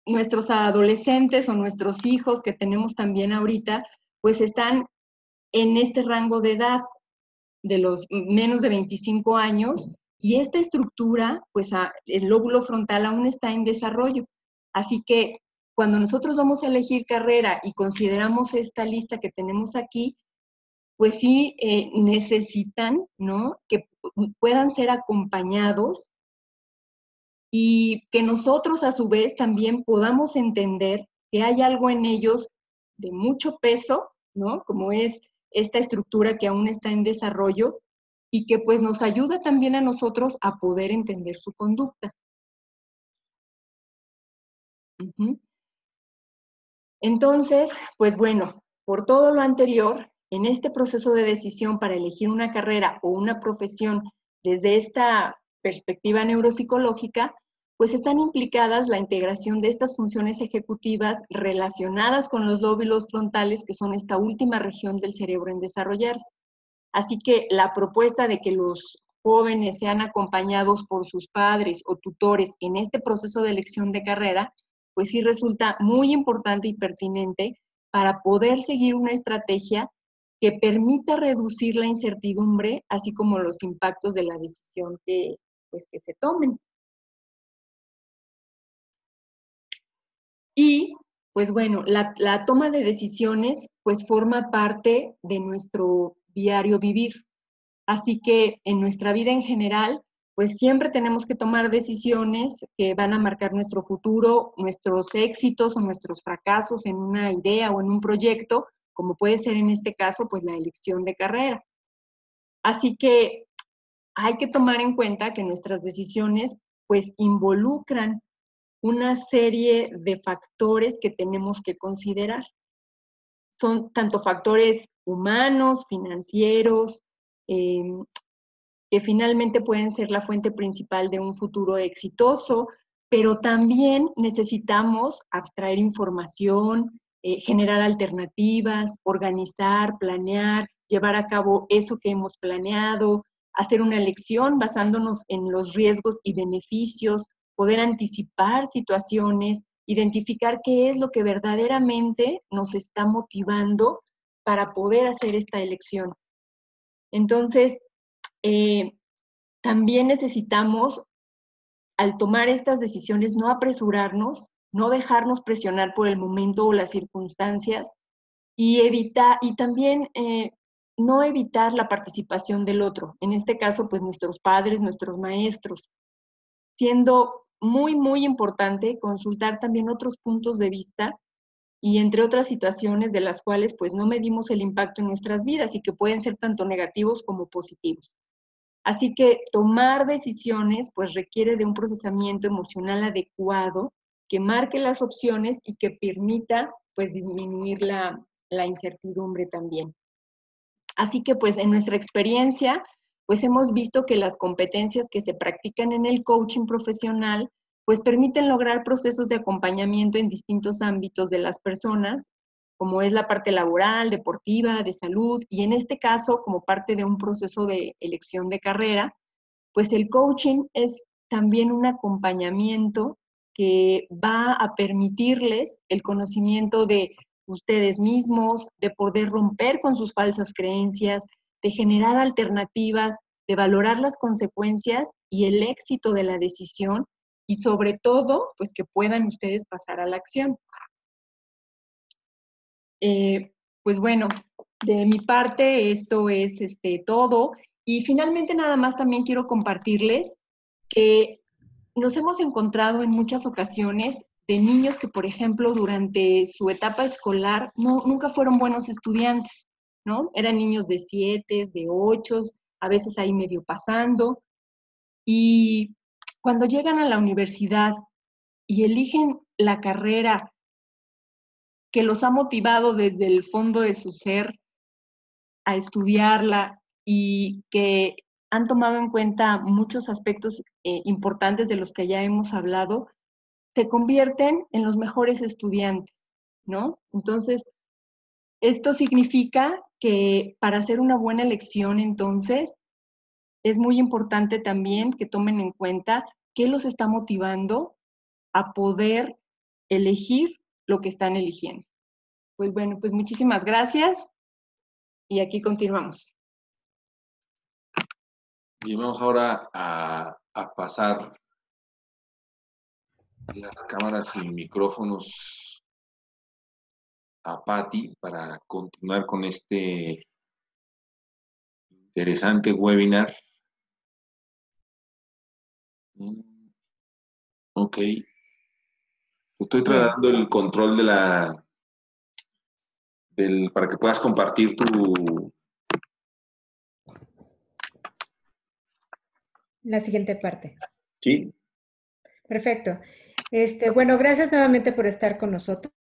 nuestros adolescentes o nuestros hijos que tenemos también ahorita, pues están en este rango de edad de los menos de 25 años, y esta estructura, pues el lóbulo frontal aún está en desarrollo. Así que cuando nosotros vamos a elegir carrera y consideramos esta lista que tenemos aquí, pues sí necesitan, ¿no?, que puedan ser acompañados y que nosotros a su vez también podamos entender que hay algo en ellos de mucho peso, ¿no?, como es esta estructura que aún está en desarrollo y que pues nos ayuda también a nosotros a poder entender su conducta. Entonces, pues bueno, por todo lo anterior, en este proceso de decisión para elegir una carrera o una profesión desde esta perspectiva neuropsicológica, pues están implicadas la integración de estas funciones ejecutivas relacionadas con los lóbulos frontales, que son esta última región del cerebro en desarrollarse. Así que la propuesta de que los jóvenes sean acompañados por sus padres o tutores en este proceso de elección de carrera, pues sí resulta muy importante y pertinente para poder seguir una estrategia que permita reducir la incertidumbre, así como los impactos de la decisión que se tomen. Y, pues bueno, la toma de decisiones, pues forma parte de nuestro diario vivir. Así que en nuestra vida en general, pues siempre tenemos que tomar decisiones que van a marcar nuestro futuro, nuestros éxitos o nuestros fracasos en una idea o en un proyecto, como puede ser en este caso, pues la elección de carrera. Así que hay que tomar en cuenta que nuestras decisiones pues involucran una serie de factores que tenemos que considerar. Son tanto factores humanos, financieros, que finalmente pueden ser la fuente principal de un futuro exitoso, pero también necesitamos abstraer información, generar alternativas, organizar, planear, llevar a cabo eso que hemos planeado, hacer una elección basándonos en los riesgos y beneficios, poder anticipar situaciones, identificar qué es lo que verdaderamente nos está motivando para poder hacer esta elección. Entonces, también necesitamos, al tomar estas decisiones, no apresurarnos, no dejarnos presionar por el momento o las circunstancias y también no evitar la participación del otro, en este caso, pues nuestros padres, nuestros maestros, siendo muy, muy importante consultar también otros puntos de vista y entre otras situaciones de las cuales pues no medimos el impacto en nuestras vidas y que pueden ser tanto negativos como positivos. Así que tomar decisiones pues requiere de un procesamiento emocional adecuado que marque las opciones y que permita pues disminuir la incertidumbre también. Así que pues en nuestra experiencia, pues hemos visto que las competencias que se practican en el coaching profesional, pues permiten lograr procesos de acompañamiento en distintos ámbitos de las personas, como es la parte laboral, deportiva, de salud, y en este caso, como parte de un proceso de elección de carrera, pues el coaching es también un acompañamiento que va a permitirles el conocimiento de ustedes mismos, de poder romper con sus falsas creencias, de generar alternativas, de valorar las consecuencias y el éxito de la decisión y sobre todo, pues que puedan ustedes pasar a la acción. Pues bueno, de mi parte esto es todo. Y finalmente nada más también quiero compartirles que nos hemos encontrado en muchas ocasiones de niños que, por ejemplo, durante su etapa escolar nunca fueron buenos estudiantes, ¿no? Eran niños de 7, de 8, a veces ahí medio pasando. Y cuando llegan a la universidad y eligen la carrera que los ha motivado desde el fondo de su ser a estudiarla y que han tomado en cuenta muchos aspectos importantes de los que ya hemos hablado, se convierten en los mejores estudiantes, ¿no? Entonces, esto significa que para hacer una buena elección, entonces, es muy importante también que tomen en cuenta qué los está motivando a poder elegir lo que están eligiendo. Pues bueno, pues muchísimas gracias y aquí continuamos. Bien, vamos ahora a pasar las cámaras y micrófonos a Patti para continuar con este interesante webinar. Ok. Estoy tratando el control para que puedas compartir La siguiente parte. Sí. Perfecto. Bueno, gracias nuevamente por estar con nosotros.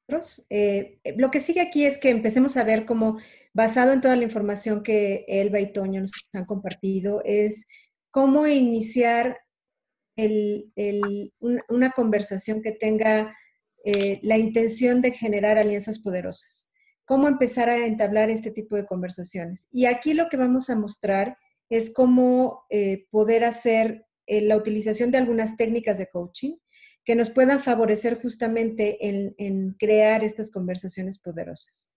Lo que sigue aquí es que empecemos a ver cómo, basado en toda la información que Elba y Toño nos han compartido, es cómo iniciar una conversación que tenga la intención de generar alianzas poderosas. Cómo empezar a entablar este tipo de conversaciones. Y aquí lo que vamos a mostrar es cómo poder hacer la utilización de algunas técnicas de coaching que nos puedan favorecer justamente en crear estas conversaciones poderosas.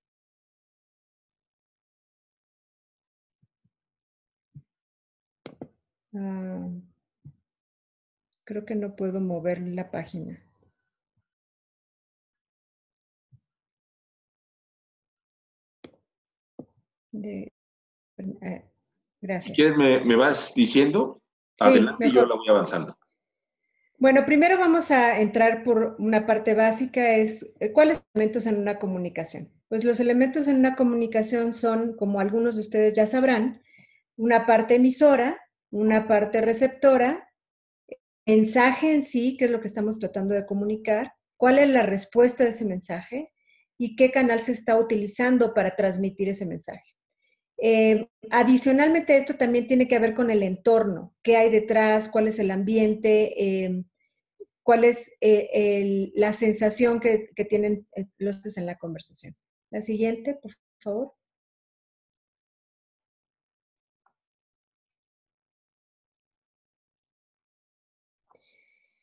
Creo que no puedo mover la página. Gracias. Si quieres, me vas diciendo. Sí, adelante mejor. Y yo la voy avanzando. Bueno, primero vamos a entrar por una parte básica, es ¿cuáles son los elementos en una comunicación? Pues los elementos en una comunicación son, como algunos de ustedes ya sabrán, una parte emisora, una parte receptora, mensaje en sí, que es lo que estamos tratando de comunicar, cuál es la respuesta de ese mensaje y qué canal se está utilizando para transmitir ese mensaje. Adicionalmente, esto también tiene que ver con el entorno, qué hay detrás, cuál es el ambiente, cuál es la sensación que tienen los en la conversación. La siguiente, por favor.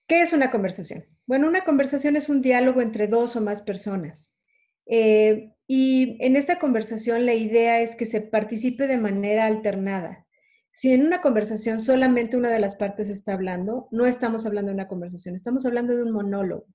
¿Qué es una conversación? Bueno, una conversación es un diálogo entre dos o más personas. Y en esta conversación la idea es que se participe de manera alternada. Si en una conversación solamente una de las partes está hablando, no estamos hablando de una conversación, estamos hablando de un monólogo.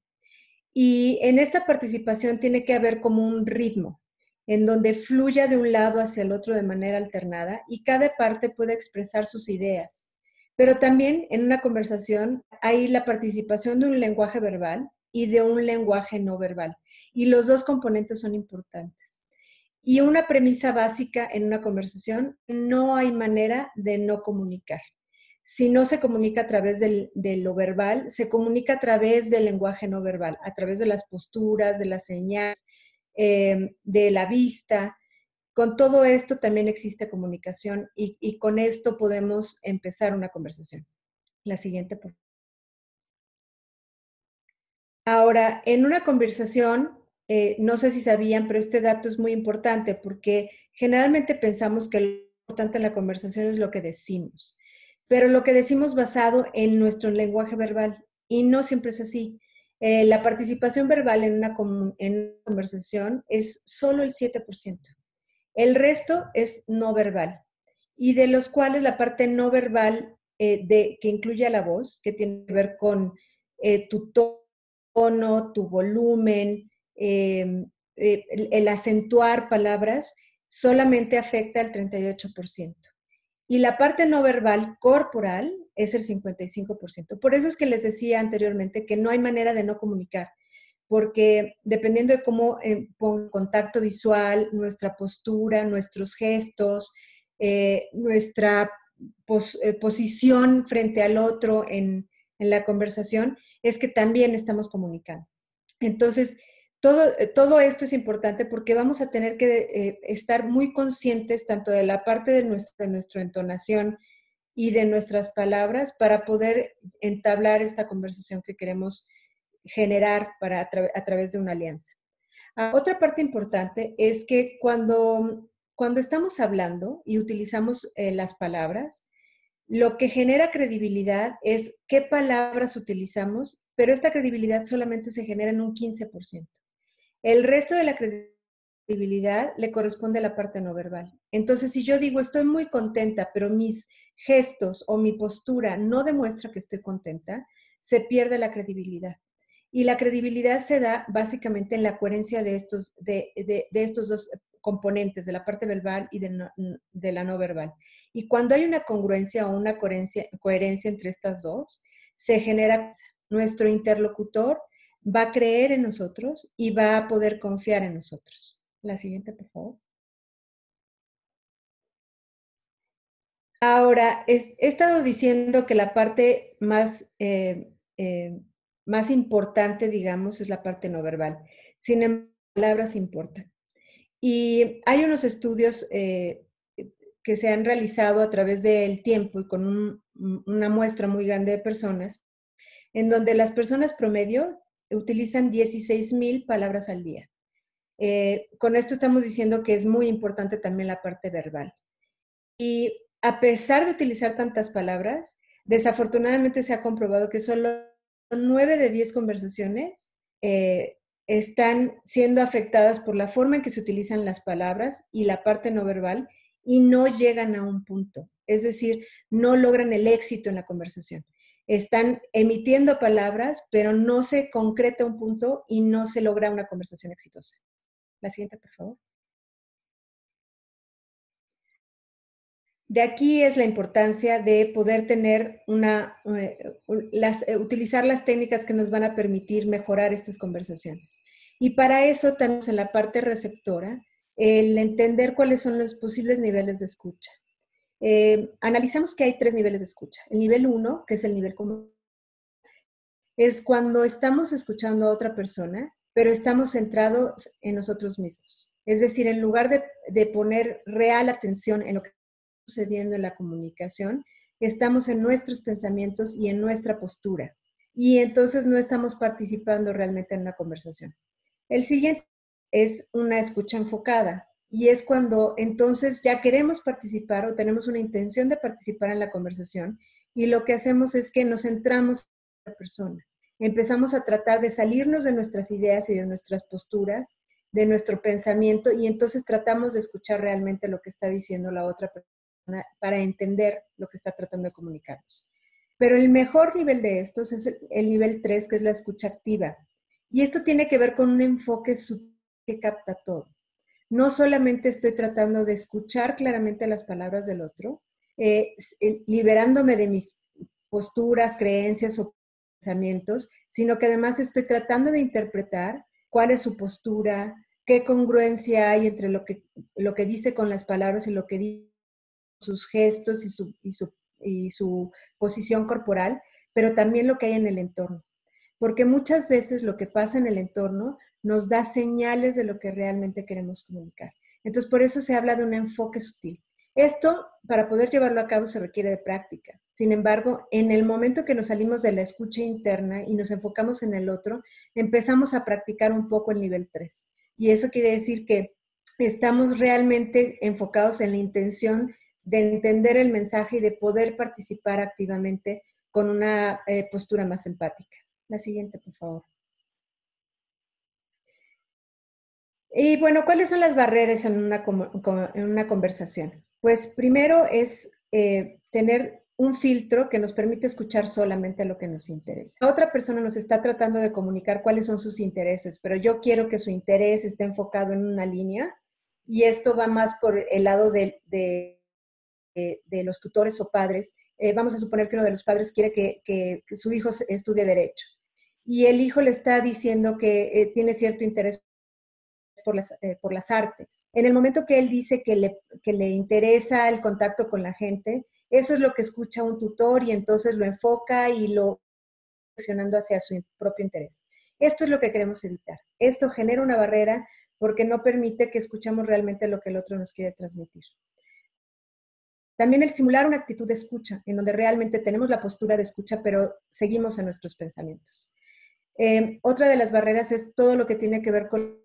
Y en esta participación tiene que haber como un ritmo, en donde fluya de un lado hacia el otro de manera alternada y cada parte puede expresar sus ideas. Pero también en una conversación hay la participación de un lenguaje verbal y de un lenguaje no verbal. Y los dos componentes son importantes. Y una premisa básica en una conversación, no hay manera de no comunicar. si no se comunica a través de lo verbal, se comunica a través del lenguaje no verbal, a través de las posturas, de las señales, de la vista. Con todo esto también existe comunicación y con esto podemos empezar una conversación. La siguiente, por favor. Ahora, en una conversación, no sé si sabían, pero este dato es muy importante porque generalmente pensamos que lo importante en la conversación es lo que decimos, pero lo que decimos basado en nuestro lenguaje verbal, y no siempre es así. La participación verbal en una conversación es solo el 7%. El resto es no verbal, y de los cuales la parte no verbal que incluye a la voz, que tiene que ver con tu tono, tu volumen, el acentuar palabras, solamente afecta al 38%. Y la parte no verbal corporal es el 55%. Por eso es que les decía anteriormente que no hay manera de no comunicar, porque dependiendo de cómo pongo contacto visual, nuestra postura, nuestros gestos, nuestra posición frente al otro en la conversación, es que también estamos comunicando. Entonces, todo esto es importante porque vamos a tener que estar muy conscientes tanto de la parte de nuestra entonación y de nuestras palabras para poder entablar esta conversación que queremos generar a través de una alianza. Otra parte importante es que cuando estamos hablando y utilizamos las palabras, lo que genera credibilidad es qué palabras utilizamos, pero esta credibilidad solamente se genera en un 15%. El resto de la credibilidad le corresponde a la parte no verbal. Entonces, si yo digo estoy muy contenta, pero mis gestos o mi postura no demuestra que estoy contenta, se pierde la credibilidad. Y la credibilidad se da básicamente en la coherencia de estos dos componentes, de la parte verbal y de la no verbal. Y cuando hay una congruencia o una coherencia entre estas dos, se genera nuestro interlocutor va a creer en nosotros y va a poder confiar en nosotros. La siguiente, por favor. Ahora, he estado diciendo que la parte más importante, digamos, es la parte no verbal. Sin embargo, las palabras importan. Y hay unos estudios que se han realizado a través del tiempo y con una muestra muy grande de personas, en donde las personas promedio utilizan 16,000 palabras al día. Con esto estamos diciendo que es muy importante también la parte verbal. Y a pesar de utilizar tantas palabras, desafortunadamente se ha comprobado que solo 9 de 10 conversaciones están siendo afectadas por la forma en que se utilizan las palabras y la parte no verbal y no llegan a un punto. Es decir, no logran el éxito en la conversación. Están emitiendo palabras, pero no se concreta un punto y no se logra una conversación exitosa. La siguiente, por favor. De aquí es la importancia de poder tener utilizar las técnicas que nos van a permitir mejorar estas conversaciones. Y para eso tenemos en la parte receptora el entender cuáles son los posibles niveles de escucha. Analizamos que hay 3 niveles de escucha. El nivel 1, que es el nivel común, es cuando estamos escuchando a otra persona, pero estamos centrados en nosotros mismos. Es decir, en lugar de poner real atención en lo que sucediendo en la comunicación, estamos en nuestros pensamientos y en nuestra postura. Y entonces no estamos participando realmente en una conversación. El siguiente es una escucha enfocada. Y es cuando entonces ya queremos participar o tenemos una intención de participar en la conversación y lo que hacemos es que nos centramos en la persona. Empezamos a tratar de salirnos de nuestras ideas y de nuestras posturas, de nuestro pensamiento y entonces tratamos de escuchar realmente lo que está diciendo la otra persona para entender lo que está tratando de comunicarnos. Pero el mejor nivel de estos es el nivel 3, que es la escucha activa. Y esto tiene que ver con un enfoque que capta todo. No solamente estoy tratando de escuchar claramente las palabras del otro, liberándome de mis posturas, creencias o pensamientos, sino que además estoy tratando de interpretar cuál es su postura, qué congruencia hay entre lo que dice con las palabras y lo que dice sus gestos y y su posición corporal, pero también lo que hay en el entorno. Porque muchas veces lo que pasa en el entorno nos da señales de lo que realmente queremos comunicar. Entonces, por eso se habla de un enfoque sutil. Esto, para poder llevarlo a cabo, se requiere de práctica. Sin embargo, en el momento que nos salimos de la escucha interna y nos enfocamos en el otro, empezamos a practicar un poco el nivel 3. Y eso quiere decir que estamos realmente enfocados en la intención de entender el mensaje y de poder participar activamente con una postura más empática. La siguiente, por favor. Y bueno, ¿cuáles son las barreras en una conversación? Pues primero es tener un filtro que nos permite escuchar solamente lo que nos interesa. La otra persona nos está tratando de comunicar cuáles son sus intereses, pero yo quiero que su interés esté enfocado en una línea y esto va más por el lado de los tutores o padres. Vamos a suponer que uno de los padres quiere que su hijo estudie Derecho y el hijo le está diciendo que tiene cierto interés por las artes. En el momento que él dice que le interesa el contacto con la gente, eso es lo que escucha un tutor y entonces lo enfoca y lo direccionando hacia su propio interés. Esto es lo que queremos evitar. Esto genera una barrera porque no permite que escuchemos realmente lo que el otro nos quiere transmitir. También el simular una actitud de escucha, en donde realmente tenemos la postura de escucha, pero seguimos en nuestros pensamientos. Otra de las barreras es todo lo que tiene que ver con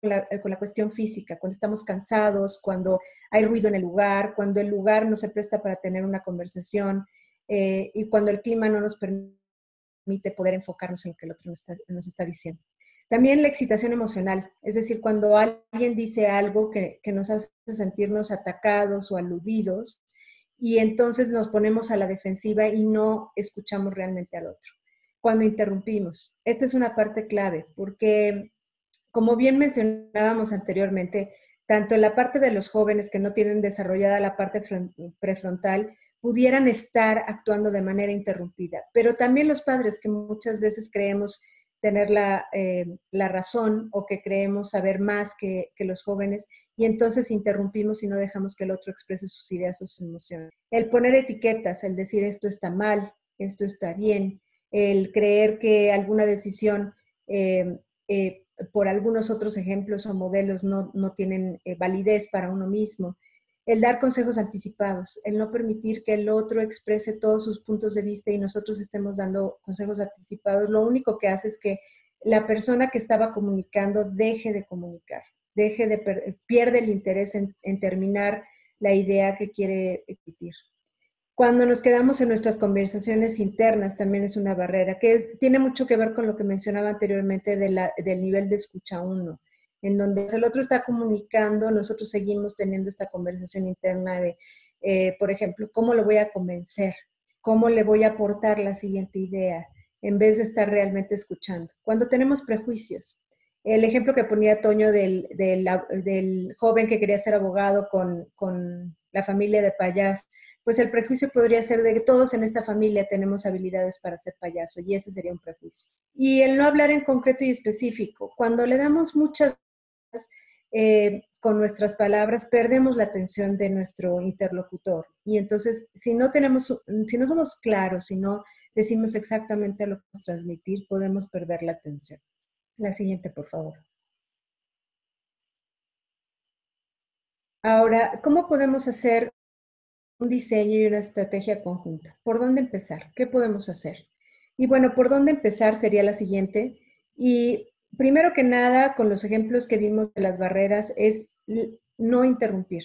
la cuestión física, cuando estamos cansados, cuando hay ruido en el lugar, cuando el lugar no se presta para tener una conversación y cuando el clima no nos permite poder enfocarnos en lo que el otro nos está diciendo. También la excitación emocional, es decir, cuando alguien dice algo que nos hace sentirnos atacados o aludidos y entonces nos ponemos a la defensiva y no escuchamos realmente al otro. Cuando interrumpimos, esta es una parte clave porque, como bien mencionábamos anteriormente, tanto en la parte de los jóvenes que no tienen desarrollada la parte prefrontal, pudieran estar actuando de manera interrumpida, pero también los padres que muchas veces creemos tener la razón o que creemos saber más que los jóvenes y entonces interrumpimos y no dejamos que el otro exprese sus ideas o sus emociones. El poner etiquetas, el decir esto está mal, esto está bien, el creer que alguna decisión por algunos otros ejemplos o modelos no tienen validez para uno mismo. El dar consejos anticipados, el no permitir que el otro exprese todos sus puntos de vista y nosotros estemos dando consejos anticipados, lo único que hace es que la persona que estaba comunicando deje de comunicar, pierde el interés en terminar la idea que quiere emitir. Cuando nos quedamos en nuestras conversaciones internas también es una barrera, que tiene mucho que ver con lo que mencionaba anteriormente del nivel de escucha uno, en donde el otro está comunicando, nosotros seguimos teniendo esta conversación interna de, por ejemplo, ¿cómo lo voy a convencer? ¿Cómo le voy a aportar la siguiente idea? En vez de estar realmente escuchando. Cuando tenemos prejuicios, el ejemplo que ponía Toño del joven que quería ser abogado con la familia de payasos, pues el prejuicio podría ser de que todos en esta familia tenemos habilidades para ser payaso y ese sería un prejuicio. Y el no hablar en concreto y específico. Cuando le damos muchas con nuestras palabras, perdemos la atención de nuestro interlocutor. Y entonces, si no somos claros, si no decimos exactamente lo que queremos transmitir, podemos perder la atención. La siguiente, por favor. Ahora, ¿cómo podemos hacer un diseño y una estrategia conjunta? ¿Por dónde empezar? ¿Qué podemos hacer? Y bueno, por dónde empezar sería la siguiente. Y primero que nada, con los ejemplos que dimos de las barreras, es no interrumpir.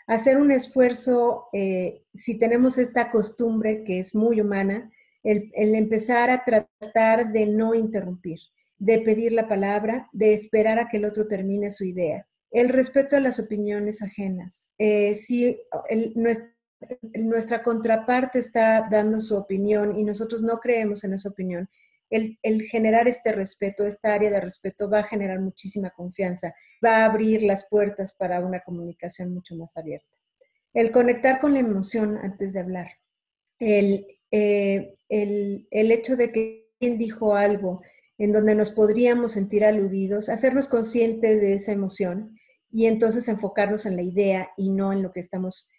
Hacer un esfuerzo, si tenemos esta costumbre que es muy humana, el empezar a tratar de no interrumpir, de pedir la palabra, de esperar a que el otro termine su idea. El respeto a las opiniones ajenas. Si nuestra contraparte está dando su opinión y nosotros no creemos en esa opinión, el generar este respeto, esta área de respeto va a generar muchísima confianza, va a abrir las puertas para una comunicación mucho más abierta. El conectar con la emoción antes de hablar. El hecho de que alguien dijo algo en donde nos podríamos sentir aludidos, hacernos conscientes de esa emoción y entonces enfocarnos en la idea y no en lo que estamos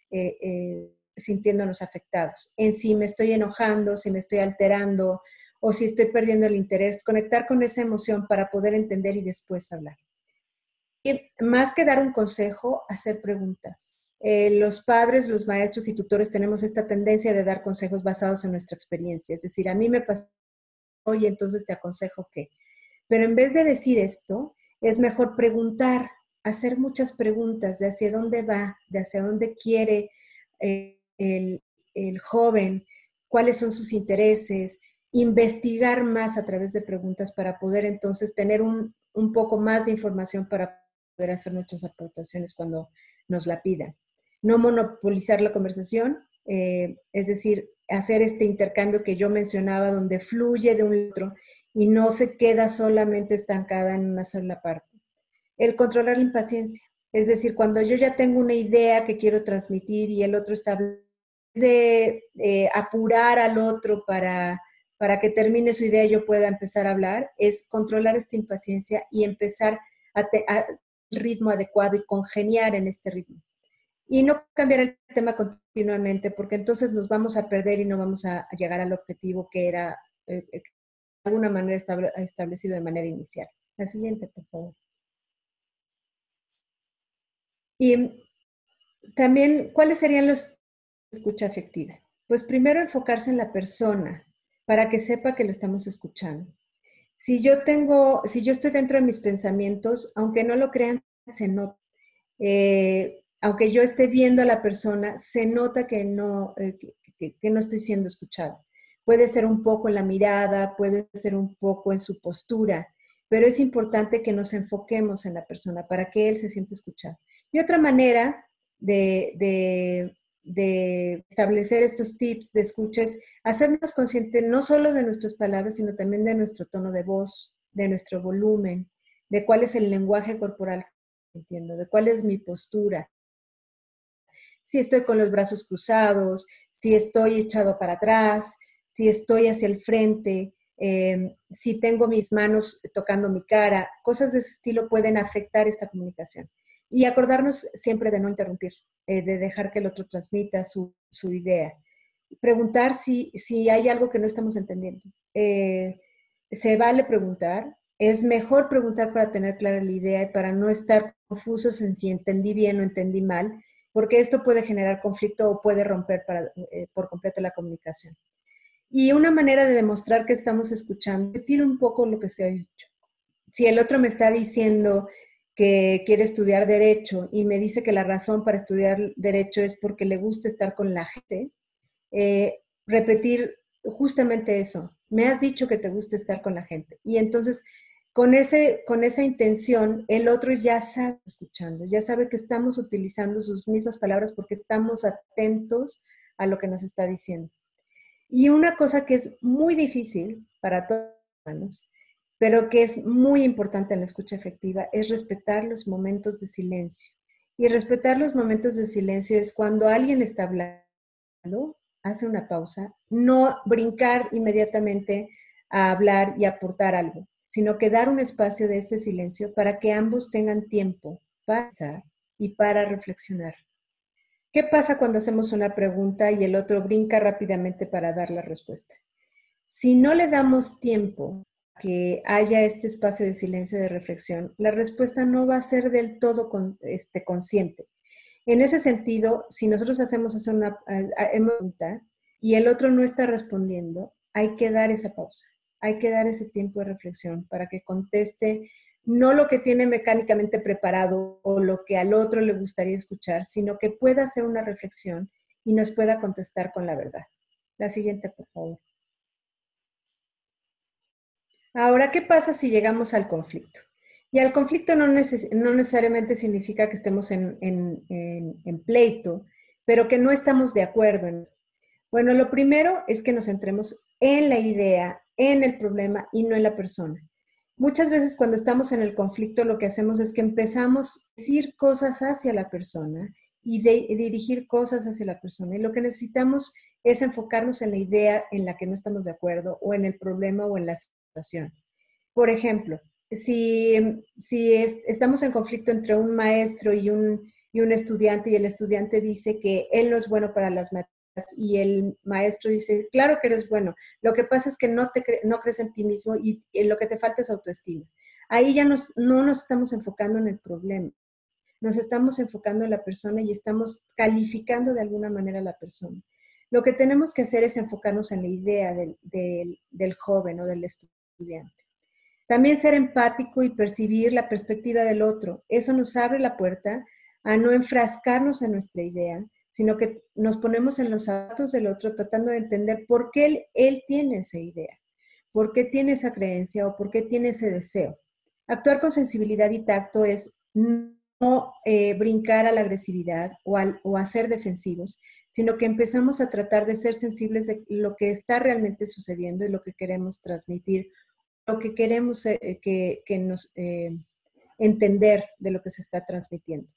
sintiéndonos afectados, en si me estoy enojando, si me estoy alterando o si estoy perdiendo el interés, conectar con esa emoción para poder entender y después hablar. Y más que dar un consejo, hacer preguntas. Los padres, los maestros y tutores tenemos esta tendencia de dar consejos basados en nuestra experiencia, es decir, a mí me pasó y entonces te aconsejo que. Pero en vez de decir esto, es mejor preguntar, hacer muchas preguntas de hacia dónde va, de hacia dónde quiere el joven, cuáles son sus intereses, investigar más a través de preguntas para poder entonces tener un poco más de información para poder hacer nuestras aportaciones cuando nos la pidan. No monopolizar la conversación, es decir, hacer este intercambio que yo mencionaba donde fluye de un otro y no se queda solamente estancada en una sola parte. El controlar la impaciencia, es decir, cuando yo ya tengo una idea que quiero transmitir y el otro está de apurar al otro para que termine su idea y yo pueda empezar a hablar, es controlar esta impaciencia y empezar a ritmo adecuado y congeniar en este ritmo. Y no cambiar el tema continuamente, porque entonces nos vamos a perder y no vamos a llegar al objetivo que era de alguna manera establecido de manera inicial. La siguiente, por favor. Y también, ¿cuáles serían los de escucha afectiva? Pues primero enfocarse en la persona para que sepa que lo estamos escuchando. Si yo estoy dentro de mis pensamientos, aunque no lo crean, se nota. Aunque yo esté viendo a la persona, se nota que no estoy siendo escuchada. Puede ser un poco en la mirada, puede ser un poco en su postura, pero es importante que nos enfoquemos en la persona para que él se sienta escuchado. Y otra manera de establecer estos tips de escucha es hacernos conscientes no solo de nuestras palabras, sino también de nuestro tono de voz, de nuestro volumen, de cuál es el lenguaje corporal que entiendo, de cuál es mi postura. Si estoy con los brazos cruzados, si estoy echado para atrás, si estoy hacia el frente, si tengo mis manos tocando mi cara, cosas de ese estilo pueden afectar esta comunicación. Y acordarnos siempre de no interrumpir, de dejar que el otro transmita su idea. Preguntar si hay algo que no estamos entendiendo. Se vale preguntar. Es mejor preguntar para tener clara la idea y para no estar confusos en si entendí bien o entendí mal, porque esto puede generar conflicto o puede romper por completo la comunicación. Y una manera de demostrar que estamos escuchando, repetir un poco lo que se ha dicho. Si el otro me está diciendo que quiere estudiar Derecho y me dice que la razón para estudiar Derecho es porque le gusta estar con la gente, repetir justamente eso. Me has dicho que te gusta estar con la gente. Y entonces, con esa intención, el otro ya sabe escuchando, ya sabe que estamos utilizando sus mismas palabras porque estamos atentos a lo que nos está diciendo. Y una cosa que es muy difícil para todos los humanos, pero que es muy importante en la escucha efectiva, es respetar los momentos de silencio. Y respetar los momentos de silencio es cuando alguien está hablando, hace una pausa, no brincar inmediatamente a hablar y aportar algo, sino que dar un espacio de este silencio para que ambos tengan tiempo para pensar y para reflexionar. ¿Qué pasa cuando hacemos una pregunta y el otro brinca rápidamente para dar la respuesta? Si no le damos tiempo a que haya este espacio de silencio de reflexión, la respuesta no va a ser del todo consciente. En ese sentido, si nosotros hacemos una pregunta y el otro no está respondiendo, hay que dar esa pausa, hay que dar ese tiempo de reflexión para que conteste no lo que tiene mecánicamente preparado o lo que al otro le gustaría escuchar, sino que pueda hacer una reflexión y nos pueda contestar con la verdad. La siguiente, por favor. Ahora, ¿qué pasa si llegamos al conflicto? Y al conflicto no necesariamente significa que estemos en pleito, pero que no estamos de acuerdo. Bueno, lo primero es que nos centremos en la idea, en el problema y no en la persona. Muchas veces cuando estamos en el conflicto lo que hacemos es que empezamos a decir cosas hacia la persona y dirigir cosas hacia la persona. Y lo que necesitamos es enfocarnos en la idea en la que no estamos de acuerdo o en el problema o en la situación. Por ejemplo, si estamos en conflicto entre un maestro y y un estudiante, y el estudiante dice que él no es bueno para las matemáticas, y el maestro dice, claro que eres bueno, lo que pasa es que no crees en ti mismo y lo que te falta es autoestima. Ahí ya no nos estamos enfocando en el problema, nos estamos enfocando en la persona y estamos calificando de alguna manera a la persona. Lo que tenemos que hacer es enfocarnos en la idea del joven o del estudiante. También ser empático y percibir la perspectiva del otro. Eso nos abre la puerta a no enfrascarnos en nuestra idea, sino que nos ponemos en los zapatos del otro tratando de entender por qué él tiene esa idea, por qué tiene esa creencia o por qué tiene ese deseo. Actuar con sensibilidad y tacto es no brincar a la agresividad o a ser defensivos, sino que empezamos a tratar de ser sensibles de lo que está realmente sucediendo y lo que queremos transmitir, lo que queremos entender de lo que se está transmitiendo.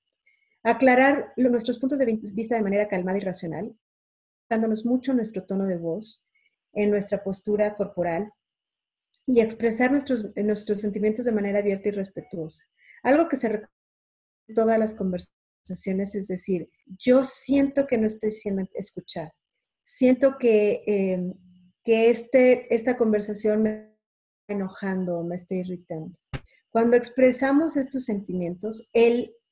Aclarar nuestros puntos de vista de manera calmada y racional, dándonos mucho en nuestro tono de voz, en nuestra postura corporal y expresar nuestros sentimientos de manera abierta y respetuosa. Algo que se recomienda en todas las conversaciones es decir, yo siento que no estoy siendo escuchada, siento que esta conversación me está enojando o me está irritando. Cuando expresamos estos sentimientos,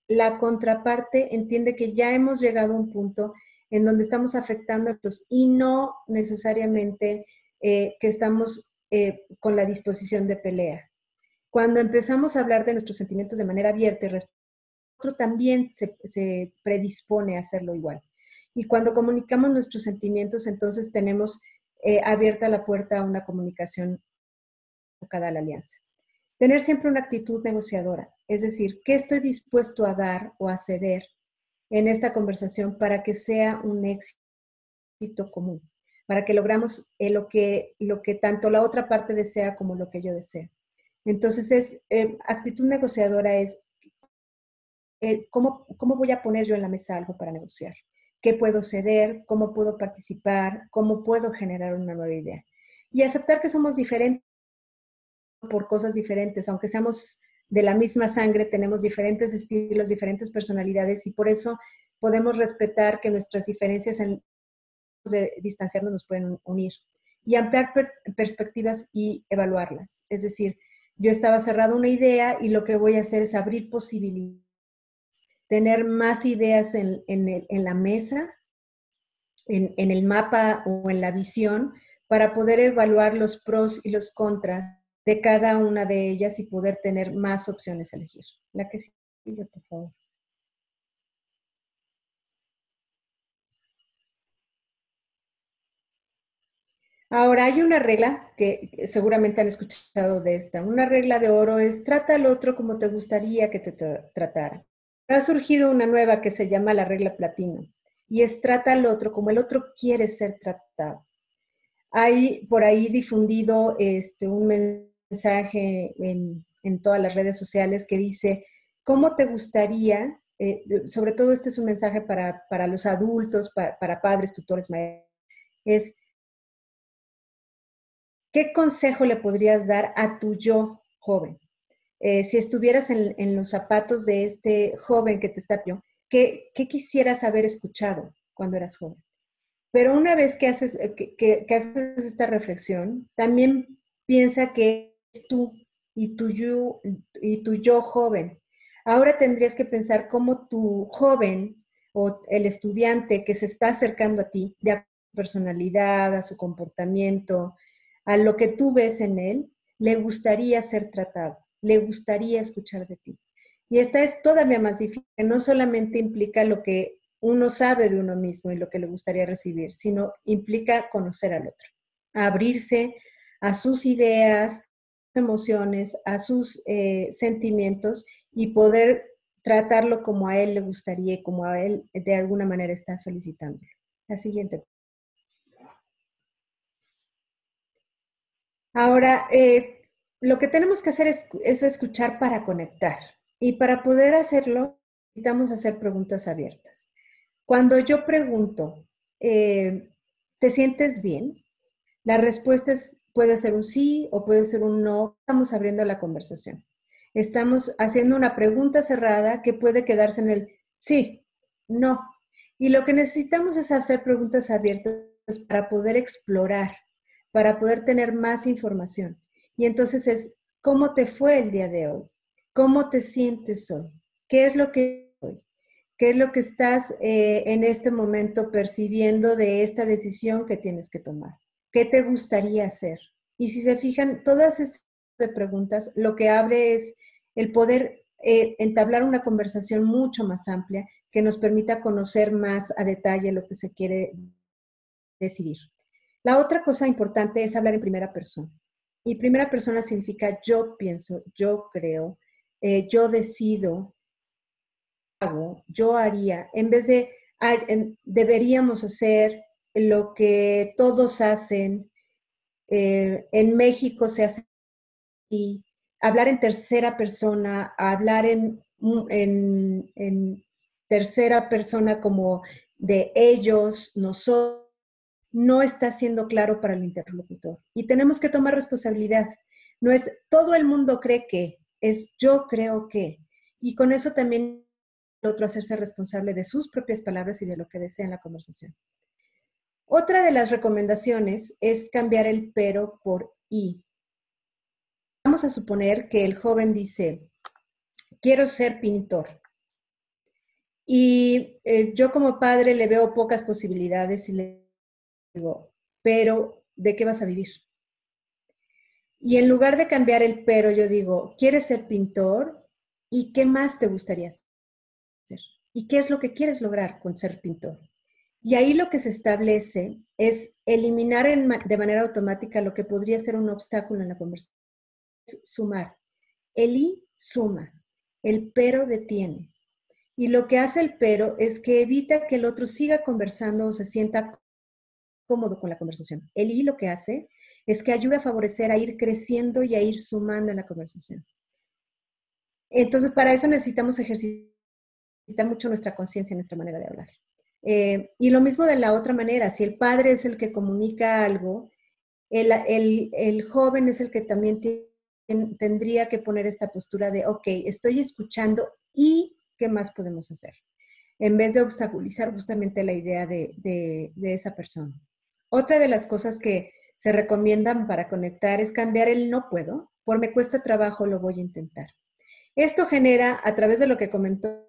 la contraparte entiende que ya hemos llegado a un punto en donde estamos afectando a otros y no necesariamente que estamos con la disposición de pelea. Cuando empezamos a hablar de nuestros sentimientos de manera abierta y respetuosa, otro también se predispone a hacerlo igual. Y cuando comunicamos nuestros sentimientos, entonces tenemos abierta la puerta a una comunicación enfocada a la alianza. Tener siempre una actitud negociadora, es decir, ¿qué estoy dispuesto a dar o a ceder en esta conversación para que sea un éxito común? Para que logramos lo que tanto la otra parte desea como lo que yo deseo. Entonces, actitud negociadora es ¿cómo voy a poner yo en la mesa algo para negociar? ¿Qué puedo ceder? ¿Cómo puedo participar? ¿Cómo puedo generar una nueva idea? Y aceptar que somos diferentes por cosas diferentes, aunque seamos de la misma sangre, tenemos diferentes estilos, diferentes personalidades y por eso podemos respetar que nuestras diferencias de distanciarnos nos pueden unir y ampliar perspectivas y evaluarlas. Es decir, yo estaba cerrada una idea y lo que voy a hacer es abrir posibilidades, tener más ideas en la mesa, en el mapa o en la visión para poder evaluar los pros y los contras de cada una de ellas y poder tener más opciones a elegir. La que sigue, por favor. Ahora, hay una regla que seguramente han escuchado de esta. Una regla de oro es trata al otro como te gustaría que te tratara. Ha surgido una nueva que se llama la regla platino y es trata al otro como el otro quiere ser tratado. Hay por ahí difundido un mensaje en todas las redes sociales que dice, ¿cómo te gustaría? Sobre todo este es un mensaje para los adultos, para padres, tutores, maestros, es ¿qué consejo le podrías dar a tu yo joven? Si estuvieras en los zapatos de este joven que te está viendo, ¿qué quisieras haber escuchado cuando eras joven? Pero una vez que haces esta reflexión, también piensa que es tú y tu yo joven. Ahora tendrías que pensar cómo tu joven o el estudiante que se está acercando a ti, de a su personalidad, a su comportamiento, a lo que tú ves en él, le gustaría ser tratado, le gustaría escuchar de ti. Y esta es todavía más difícil, no solamente implica lo que uno sabe de uno mismo y lo que le gustaría recibir, sino implica conocer al otro, abrirse a sus ideas, emociones, a sus sentimientos y poder tratarlo como a él le gustaría y como a él de alguna manera está solicitando. La siguiente. Ahora, lo que tenemos que hacer es escuchar para conectar y para poder hacerlo necesitamos hacer preguntas abiertas. Cuando yo pregunto, ¿te sientes bien? La respuesta puede ser un sí o puede ser un no. Estamos abriendo la conversación. Estamos haciendo una pregunta cerrada que puede quedarse en el sí, no. Y lo que necesitamos es hacer preguntas abiertas para poder explorar, para poder tener más información. Y entonces es, ¿cómo te fue el día de hoy? ¿Cómo te sientes hoy? ¿Qué es lo que hoy? ¿Qué es lo que estás en este momento percibiendo de esta decisión que tienes que tomar? ¿Qué te gustaría hacer? Y si se fijan, todas esas preguntas lo que abre es el poder entablar una conversación mucho más amplia que nos permita conocer más a detalle lo que se quiere decidir. La otra cosa importante es hablar en primera persona. Y primera persona significa yo pienso, yo creo, yo decido, hago, yo haría, en vez de deberíamos hacer lo que todos hacen. En México se hace y hablar en tercera persona, hablar en tercera persona como de ellos, nosotros, no está siendo claro para el interlocutor. Y tenemos que tomar responsabilidad. No es todo el mundo cree que, es yo creo que. Y con eso también el otro hacerse responsable de sus propias palabras y de lo que desea en la conversación. Otra de las recomendaciones es cambiar el pero por y. Vamos a suponer que el joven dice, quiero ser pintor. Y yo como padre le veo pocas posibilidades y le digo, pero ¿de qué vas a vivir? Y en lugar de cambiar el pero, yo digo, ¿quieres ser pintor? ¿Y qué más te gustaría hacer? ¿Y qué es lo que quieres lograr con ser pintor? Y ahí lo que se establece es eliminar de manera automática lo que podría ser un obstáculo en la conversación. Es sumar. El y suma, el pero detiene. Y lo que hace el pero es que evita que el otro siga conversando o se sienta cómodo con la conversación. El y lo que hace es que ayuda a favorecer a ir creciendo y a ir sumando en la conversación. Entonces, para eso necesitamos ejercitar mucho nuestra conciencia, nuestra manera de hablar. Y lo mismo de la otra manera, si el padre es el que comunica algo, el joven es el que también tendría que poner esta postura de, ok, estoy escuchando y ¿qué más podemos hacer? En vez de obstaculizar justamente la idea de esa persona. Otra de las cosas que se recomiendan para conectar es cambiar el no puedo, por me cuesta trabajo, lo voy a intentar. Esto genera, a través de lo que comentó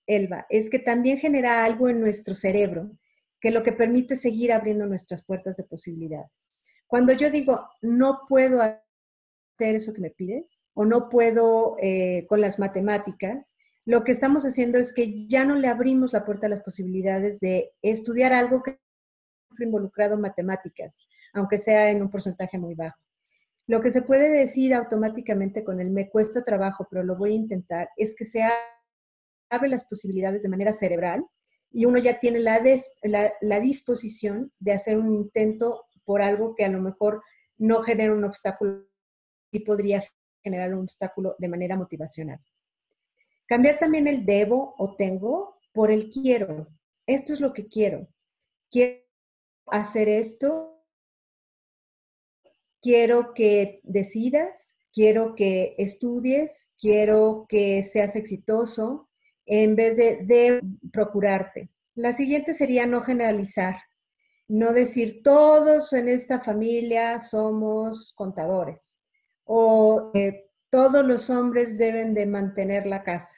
Elba, es que también genera algo en nuestro cerebro que lo que permite seguir abriendo nuestras puertas de posibilidades. Cuando yo digo, no puedo hacer eso que me pides, o no puedo con las matemáticas, lo que estamos haciendo es que ya no le abrimos la puerta a las posibilidades de estudiar algo que ha involucrado matemáticas, aunque sea en un porcentaje muy bajo. Lo que se puede decir automáticamente con el me cuesta trabajo, pero lo voy a intentar, es que se abre las posibilidades de manera cerebral y uno ya tiene la disposición de hacer un intento por algo que a lo mejor no genera un obstáculo y podría generar un obstáculo de manera motivacional. Cambiar también el debo o tengo por el quiero. Esto es lo que quiero. Quiero hacer esto. Quiero que decidas. Quiero que estudies. Quiero que seas exitoso en vez de procurarte. La siguiente sería no generalizar. No decir todos en esta familia somos contadores o todos los hombres deben de mantener la casa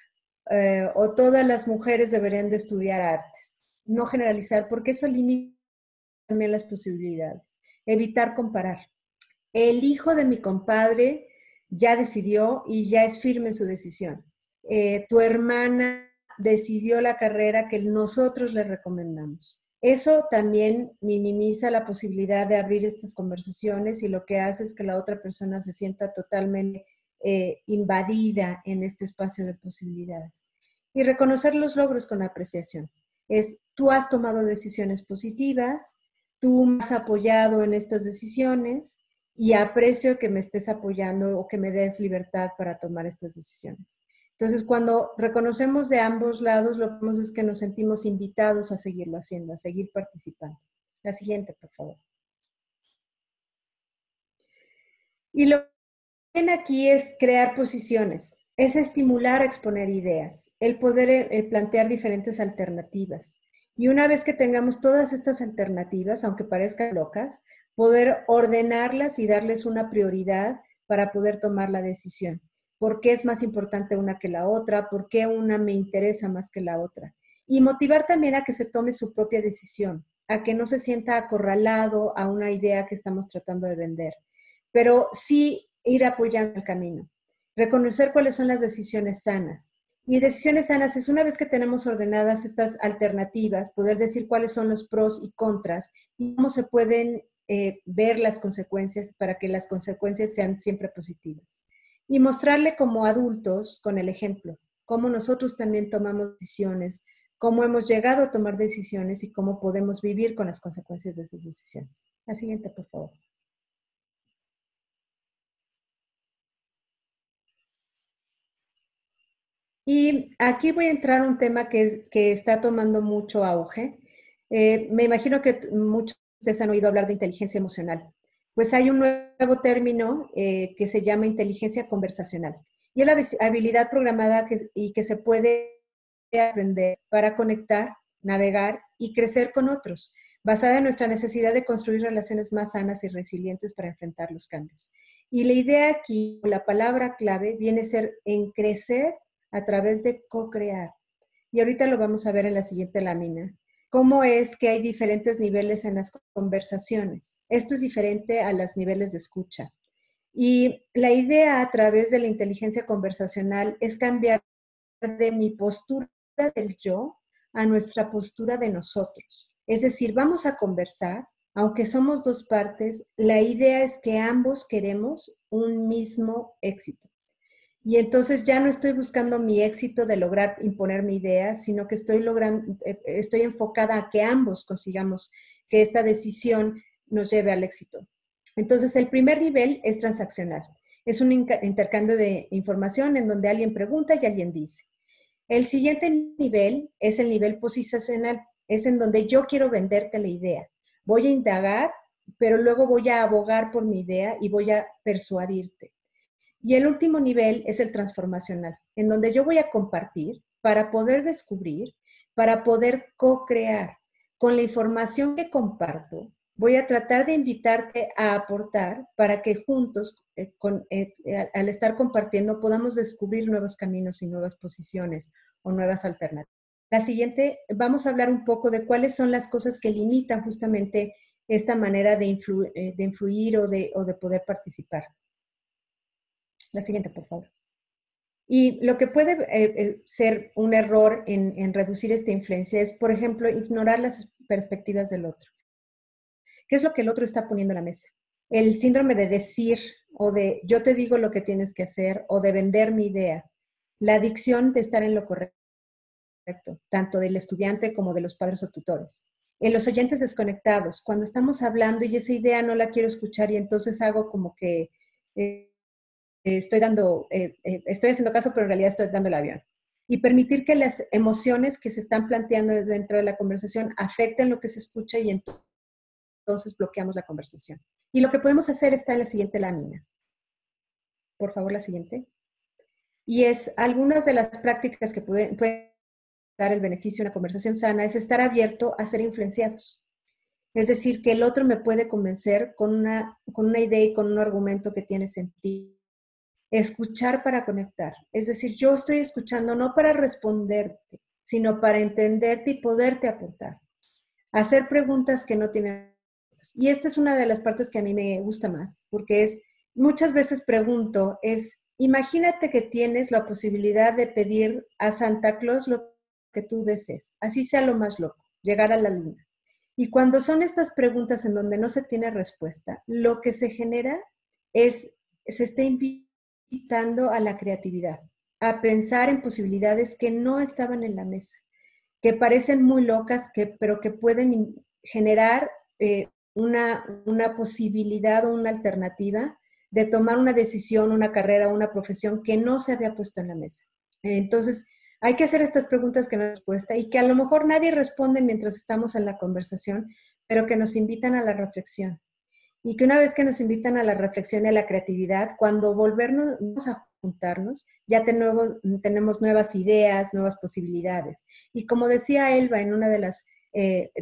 o todas las mujeres deberían de estudiar artes. No generalizar porque eso limita también las posibilidades. Evitar comparar. El hijo de mi compadre ya decidió y ya es firme en su decisión. Tu hermana decidió la carrera que nosotros le recomendamos. Eso también minimiza la posibilidad de abrir estas conversaciones y lo que hace es que la otra persona se sienta totalmente invadida en este espacio de posibilidades. Y reconocer los logros con apreciación. Es, tú has tomado decisiones positivas, tú me has apoyado en estas decisiones y aprecio que me estés apoyando o que me des libertad para tomar estas decisiones. Entonces, cuando reconocemos de ambos lados, lo que vemos es que nos sentimos invitados a seguirlo haciendo, a seguir participando. La siguiente, por favor. Y lo que viene aquí es crear posiciones. es estimular a exponer ideas, el poder plantear diferentes alternativas. Y una vez que tengamos todas estas alternativas, aunque parezcan locas, poder ordenarlas y darles una prioridad para poder tomar la decisión. ¿Por qué es más importante una que la otra? ¿Por qué una me interesa más que la otra? Y motivar también a que se tome su propia decisión, a que no se sienta acorralado a una idea que estamos tratando de vender, pero sí ir apoyando el camino. Reconocer cuáles son las decisiones sanas. Y decisiones sanas es una vez que tenemos ordenadas estas alternativas, poder decir cuáles son los pros y contras y cómo se pueden ver las consecuencias para que las consecuencias sean siempre positivas. Y mostrarle como adultos, con el ejemplo, cómo nosotros también tomamos decisiones, cómo hemos llegado a tomar decisiones y cómo podemos vivir con las consecuencias de esas decisiones. La siguiente, por favor. Y aquí voy a entrar a un tema que está tomando mucho auge. Me imagino que muchos de ustedes han oído hablar de inteligencia emocional. Pues hay un nuevo término que se llama inteligencia conversacional. Y es la habilidad programada y que se puede aprender para conectar, navegar y crecer con otros, basada en nuestra necesidad de construir relaciones más sanas y resilientes para enfrentar los cambios. Y la idea aquí, la palabra clave, viene a ser en crecer a través de co-crear. Y ahorita lo vamos a ver en la siguiente lámina. Cómo es que hay diferentes niveles en las conversaciones. Esto es diferente a los niveles de escucha. Y la idea a través de la inteligencia conversacional es cambiar de mi postura del yo a nuestra postura de nosotros. Es decir, vamos a conversar, aunque somos dos partes, la idea es que ambos queremos un mismo éxito. Y entonces ya no estoy buscando mi éxito de lograr imponer mi idea, sino que estoy enfocada a que ambos consigamos que esta decisión nos lleve al éxito. Entonces, el primer nivel es transaccional. Es un intercambio de información en donde alguien pregunta y alguien dice. El siguiente nivel es el nivel posicional. Es en donde yo quiero venderte la idea. Voy a indagar, pero luego voy a abogar por mi idea y voy a persuadirte. Y el último nivel es el transformacional, en donde yo voy a compartir para poder descubrir, para poder co-crear. Con la información que comparto, voy a tratar de invitarte a aportar para que juntos, al estar compartiendo, podamos descubrir nuevos caminos y nuevas posiciones o nuevas alternativas. La siguiente, vamos a hablar un poco de cuáles son las cosas que limitan justamente esta manera de influir o de poder participar. La siguiente, por favor. Y lo que puede ser un error en reducir esta influencia es, por ejemplo, ignorar las perspectivas del otro. ¿Qué es lo que el otro está poniendo en la mesa? El síndrome de decir o de yo te digo lo que tienes que hacer o de vender mi idea. La adicción de estar en lo correcto, tanto del estudiante como de los padres o tutores. En los oyentes desconectados, cuando estamos hablando y esa idea no la quiero escuchar y entonces hago como que estoy haciendo caso, pero en realidad estoy dando el avión. Y permitir que las emociones que se están planteando dentro de la conversación afecten lo que se escucha y entonces bloqueamos la conversación. Y lo que podemos hacer está en la siguiente lámina. Por favor, la siguiente. Y es algunas de las prácticas que pueden dar el beneficio de una conversación sana es estar abierto a ser influenciados. Es decir, que el otro me puede convencer con una idea y con un argumento que tiene sentido. Escuchar para conectar. Es decir, yo estoy escuchando no para responderte, sino para entenderte y poderte aportar. Hacer preguntas que no tienen respuestas. Y esta es una de las partes que a mí me gusta más, porque muchas veces pregunto, imagínate que tienes la posibilidad de pedir a Santa Claus lo que tú desees, así sea lo más loco, llegar a la luna. Y cuando son estas preguntas en donde no se tiene respuesta, lo que se genera se está invitando a la creatividad, a pensar en posibilidades que no estaban en la mesa, que parecen muy locas, pero que pueden generar una posibilidad o una alternativa de tomar una decisión, una carrera, una profesión que no se había puesto en la mesa. Entonces, hay que hacer estas preguntas que no hay respuesta y que a lo mejor nadie responde mientras estamos en la conversación, pero que nos invitan a la reflexión. Y que una vez que nos invitan a la reflexión y a la creatividad, cuando volvernos a juntarnos, ya tenemos nuevas ideas, nuevas posibilidades. Y como decía Elba en una de las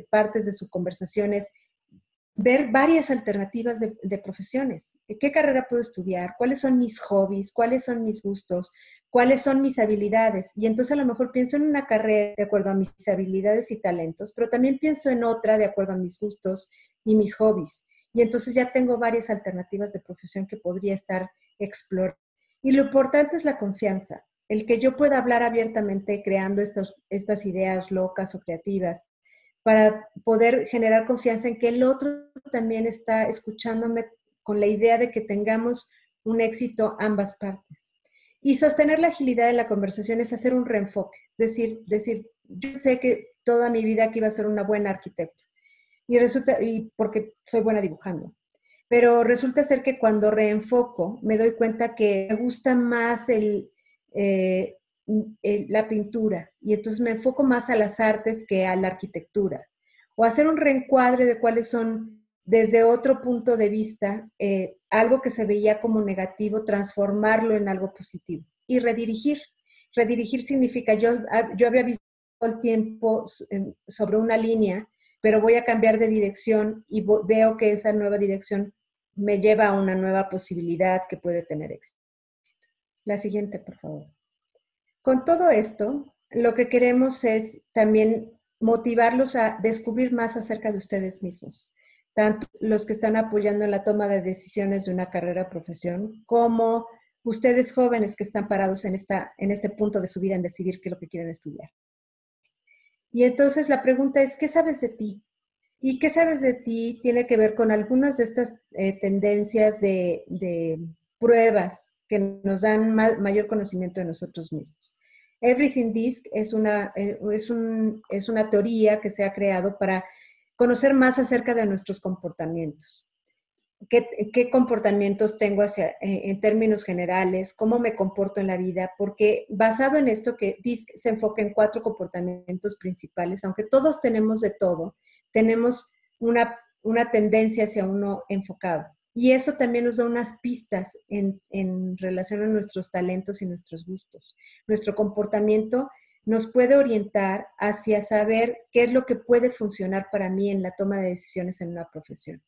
partes de su conversación, es ver varias alternativas de profesiones. ¿Qué carrera puedo estudiar? ¿Cuáles son mis hobbies? ¿Cuáles son mis gustos? ¿Cuáles son mis habilidades? Y entonces a lo mejor pienso en una carrera de acuerdo a mis habilidades y talentos, pero también pienso en otra de acuerdo a mis gustos y mis hobbies. Y entonces ya tengo varias alternativas de profesión que podría estar explorando. Y lo importante es la confianza, el que yo pueda hablar abiertamente creando estas ideas locas o creativas, para poder generar confianza en que el otro también está escuchándome con la idea de que tengamos un éxito ambas partes. Y sostener la agilidad de la conversación es hacer un reenfoque, es decir, yo sé que toda mi vida que iba a ser una buena arquitecta, y porque soy buena dibujando, pero resulta ser que cuando reenfoco me doy cuenta que me gusta más la pintura y entonces me enfoco más a las artes que a la arquitectura. O hacer un reencuadre de cuáles son, desde otro punto de vista, algo que se veía como negativo, transformarlo en algo positivo. Y redirigir. Redirigir significa, yo había visto todo el tiempo sobre una línea, pero voy a cambiar de dirección y veo que esa nueva dirección me lleva a una nueva posibilidad que puede tener éxito. La siguiente, por favor. Con todo esto, lo que queremos es también motivarlos a descubrir más acerca de ustedes mismos, tanto los que están apoyando en la toma de decisiones de una carrera o profesión, como ustedes jóvenes que están parados en este punto de su vida en decidir qué es lo que quieren estudiar. Y entonces la pregunta es, ¿qué sabes de ti? ¿Y qué sabes de ti? Tiene que ver con algunas de estas tendencias de pruebas que nos dan mayor conocimiento de nosotros mismos. Everything Disc es una teoría que se ha creado para conocer más acerca de nuestros comportamientos. ¿Qué comportamientos tengo en términos generales? ¿Cómo me comporto en la vida? Porque basado en esto, que DISC se enfoca en 4 comportamientos principales, aunque todos tenemos de todo, tenemos una tendencia hacia uno enfocado. Y eso también nos da unas pistas en relación a nuestros talentos y nuestros gustos. Nuestro comportamiento nos puede orientar hacia saber qué es lo que puede funcionar para mí en la toma de decisiones en una profesión.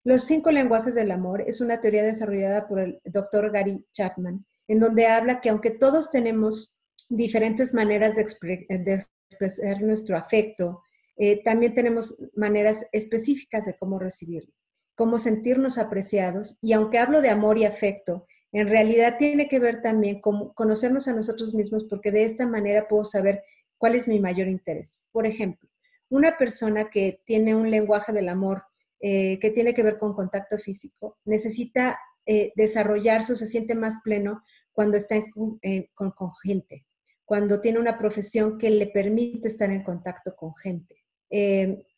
Los 5 lenguajes del amor es una teoría desarrollada por el Dr. Gary Chapman, en donde habla que aunque todos tenemos diferentes maneras de expresar nuestro afecto, también tenemos maneras específicas de cómo recibirlo, cómo sentirnos apreciados. Y aunque hablo de amor y afecto, en realidad tiene que ver también con conocernos a nosotros mismos, porque de esta manera puedo saber cuál es mi mayor interés. Por ejemplo, una persona que tiene un lenguaje del amor que tiene que ver con contacto físico, necesita desarrollarse o se siente más pleno cuando está con gente, cuando tiene una profesión que le permite estar en contacto con gente.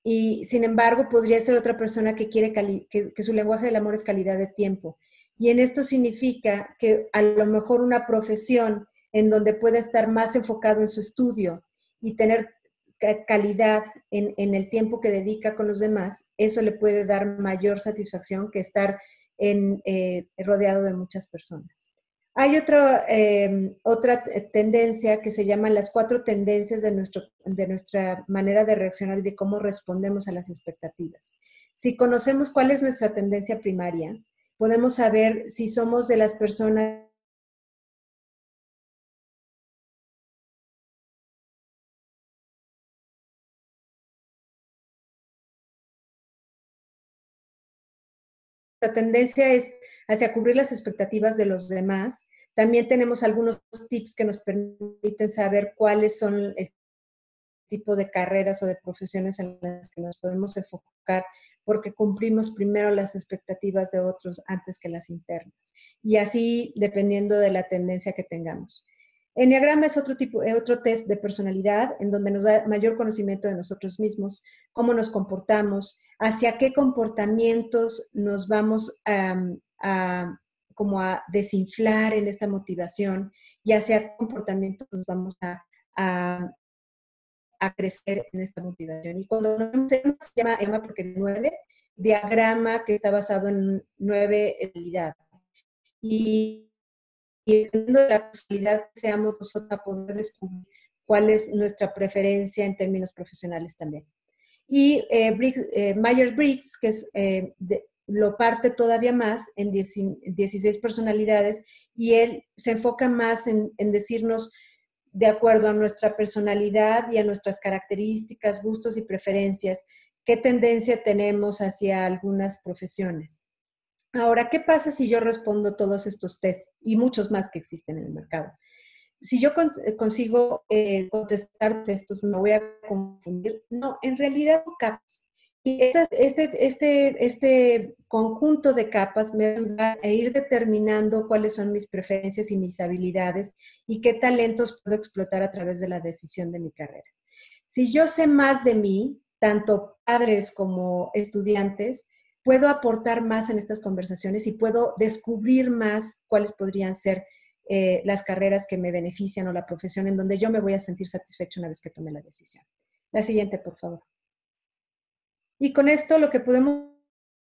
Y sin embargo, podría ser otra persona que quiere que su lenguaje del amor es calidad de tiempo. Y en esto significa que a lo mejor una profesión en donde pueda estar más enfocado en su estudio y tener calidad en el tiempo que dedica con los demás, eso le puede dar mayor satisfacción que estar rodeado de muchas personas. Hay otra tendencia que se llama las 4 tendencias de nuestra manera de reaccionar y de cómo respondemos a las expectativas. Si conocemos cuál es nuestra tendencia primaria, podemos saber si somos de las personas la tendencia es hacia cubrir las expectativas de los demás. También tenemos algunos tips que nos permiten saber cuáles son el tipo de carreras o de profesiones en las que nos podemos enfocar, porque cumplimos primero las expectativas de otros antes que las internas. Y así, dependiendo de la tendencia que tengamos. Enneagrama es otro test de personalidad en donde nos da mayor conocimiento de nosotros mismos, cómo nos comportamos, hacia qué comportamientos nos vamos como a desinflar en esta motivación y hacia qué comportamientos nos vamos a crecer en esta motivación. Y cuando nos se llama porque 9, diagrama que está basado en 9 habilidades. Y dependiendo de la posibilidad que seamos nosotros a poder descubrir cuál es nuestra preferencia en términos profesionales también. Y Myers-Briggs, que es, lo parte todavía más en 16 personalidades, y él se enfoca más en decirnos, de acuerdo a nuestra personalidad y a nuestras características, gustos y preferencias, qué tendencia tenemos hacia algunas profesiones. Ahora, ¿qué pasa si yo respondo todos estos tests y muchos más que existen en el mercado? Si yo consigo contestar estos, me voy a confundir. No, en realidad son capas. Y este conjunto de capas me ayuda a ir determinando cuáles son mis preferencias y mis habilidades y qué talentos puedo explotar a través de la decisión de mi carrera. Si yo sé más de mí, tanto padres como estudiantes, puedo aportar más en estas conversaciones y puedo descubrir más cuáles podrían ser las carreras que me benefician o la profesión en donde yo me voy a sentir satisfecho una vez que tome la decisión. La siguiente, por favor. Y con esto lo que podemos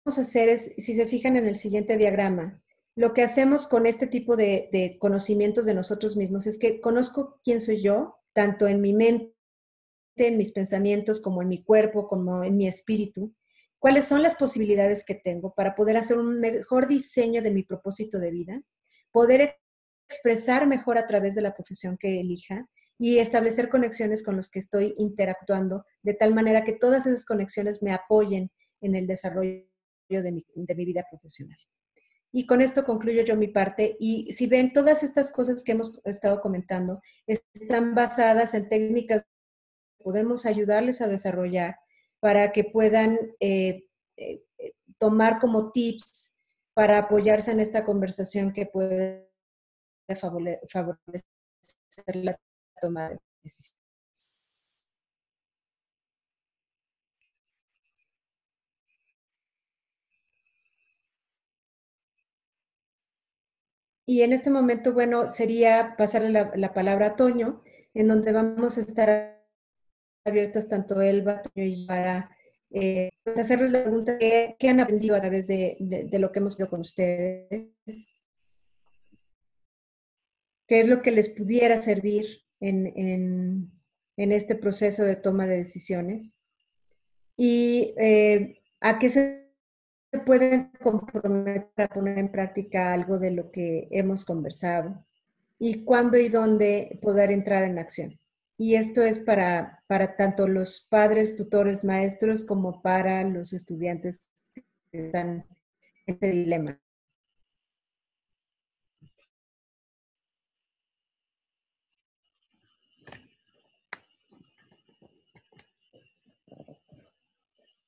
hacer es, si se fijan en el siguiente diagrama, lo que hacemos con este tipo de conocimientos de nosotros mismos es que conozco quién soy yo, tanto en mi mente, en mis pensamientos, como en mi cuerpo, como en mi espíritu, cuáles son las posibilidades que tengo para poder hacer un mejor diseño de mi propósito de vida, poder expresar mejor a través de la profesión que elija y establecer conexiones con los que estoy interactuando, de tal manera que todas esas conexiones me apoyen en el desarrollo de mi vida profesional. Y con esto concluyo yo mi parte. Y si ven, todas estas cosas que hemos estado comentando están basadas en técnicas que podemos ayudarles a desarrollar para que puedan tomar como tips para apoyarse en esta conversación que puede favorecer la toma de decisiones. Y en este momento, bueno, sería pasarle la palabra a Toño, en donde vamos a estar abiertas tanto Elba, Toño y yo para hacerles la pregunta ¿qué han aprendido a través de lo que hemos visto con ustedes? ¿Qué es lo que les pudiera servir en este proceso de toma de decisiones? Y a qué se pueden comprometer a poner en práctica algo de lo que hemos conversado y cuándo y dónde poder entrar en acción. Y esto es para tanto los padres, tutores, maestros, como para los estudiantes que están en este dilema.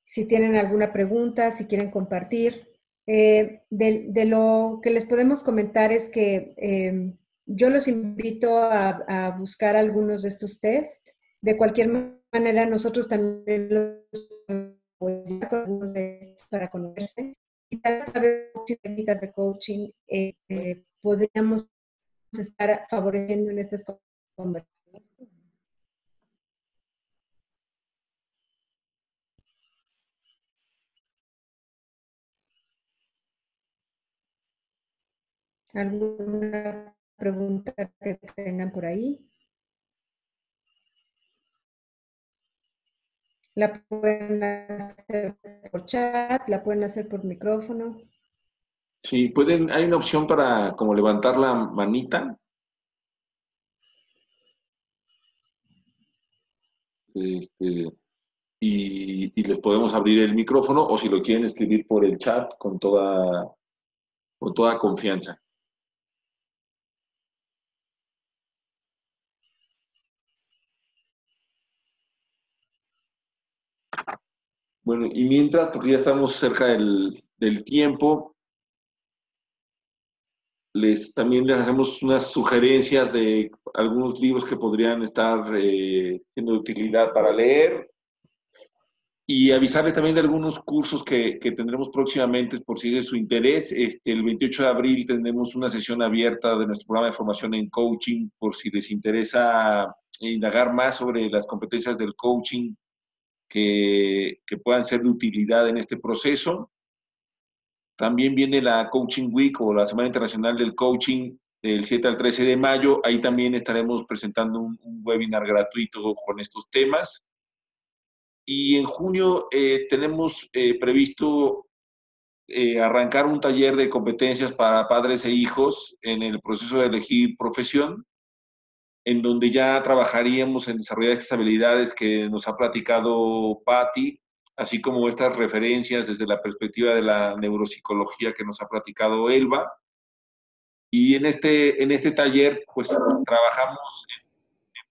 Si tienen alguna pregunta, si quieren compartir. De lo que les podemos comentar es que yo los invito a buscar algunos de estos test. De cualquier manera, nosotros también los podemos apoyar con algunos de estos para conocerse. Y a través de técnicas de coaching podríamos estar favoreciendo en estas conversaciones. ¿Alguna pregunta que tengan por ahí? La pueden hacer por chat, la pueden hacer por micrófono. Sí, hay una opción para como levantar la manita. Y les podemos abrir el micrófono o si lo quieren escribir por el chat con toda confianza. Bueno, y mientras, porque ya estamos cerca del tiempo, también les hacemos unas sugerencias de algunos libros que podrían estar siendo de utilidad para leer y avisarles también de algunos cursos que tendremos próximamente por si es de su interés. El 28 de abril tendremos una sesión abierta de nuestro programa de formación en coaching por si les interesa indagar más sobre las competencias del coaching que puedan ser de utilidad en este proceso. También viene la Coaching Week o la Semana Internacional del Coaching del 7 al 13 de mayo. Ahí también estaremos presentando un webinar gratuito con estos temas. Y en junio tenemos previsto arrancar un taller de competencias para padres e hijos en el proceso de elegir profesión, en donde ya trabajaríamos en desarrollar estas habilidades que nos ha platicado Patti, así como estas referencias desde la perspectiva de la neuropsicología que nos ha platicado Elba. Y en este taller, pues trabajamos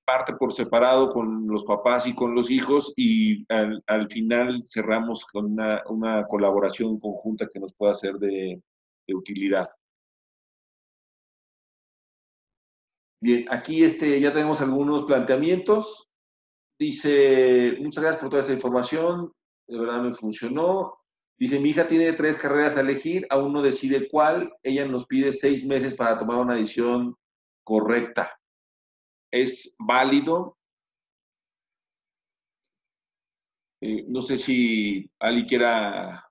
parte por separado con los papás y con los hijos, y al final cerramos con una colaboración conjunta que nos pueda ser de utilidad. Bien, aquí ya tenemos algunos planteamientos. Dice, muchas gracias por toda esta información, de verdad me funcionó. Dice, mi hija tiene 3 carreras a elegir, aún no decide cuál. Ella nos pide 6 meses para tomar una decisión correcta. ¿Es válido? No sé si Ali quiera,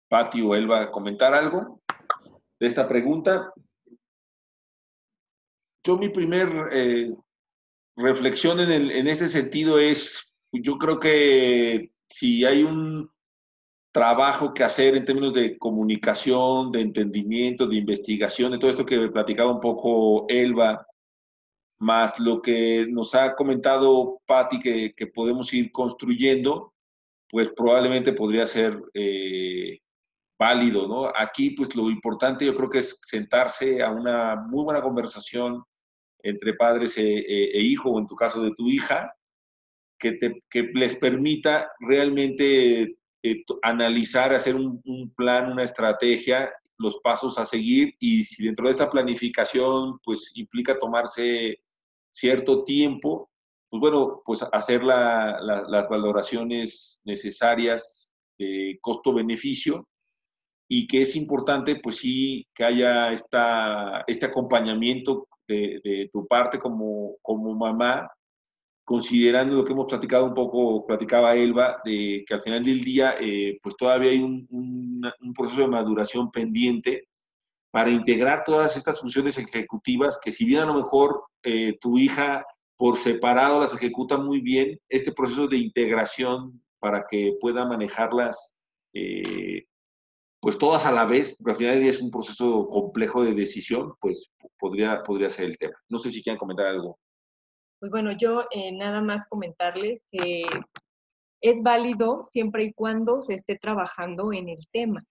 Patti o Elba, comentar algo de esta pregunta. Yo mi primer reflexión en este sentido es, yo creo que si hay un trabajo que hacer en términos de comunicación, de entendimiento, de investigación, de todo esto que me platicaba un poco Elba, más lo que nos ha comentado Patti que podemos ir construyendo, pues probablemente podría ser válido, ¿no? Aquí, pues lo importante yo creo que es sentarse a una muy buena conversación entre padres e hijo, o en tu caso de tu hija, que les permita realmente analizar, hacer un plan, una estrategia, los pasos a seguir, y si dentro de esta planificación pues implica tomarse cierto tiempo, pues bueno, pues hacer las valoraciones necesarias de costo-beneficio, y que es importante, pues sí, que haya este acompañamiento de tu parte como mamá, considerando lo que hemos platicado un poco, platicaba Elba, de que al final del día, pues todavía hay un proceso de maduración pendiente para integrar todas estas funciones ejecutivas que, si bien a lo mejor tu hija por separado las ejecuta muy bien, este proceso de integración para que pueda manejarlas pues todas a la vez, porque al final del día es un proceso complejo de decisión, pues podría ser el tema. No sé si quieren comentar algo. Pues bueno, yo nada más comentarles que es válido siempre y cuando se esté trabajando en el tema,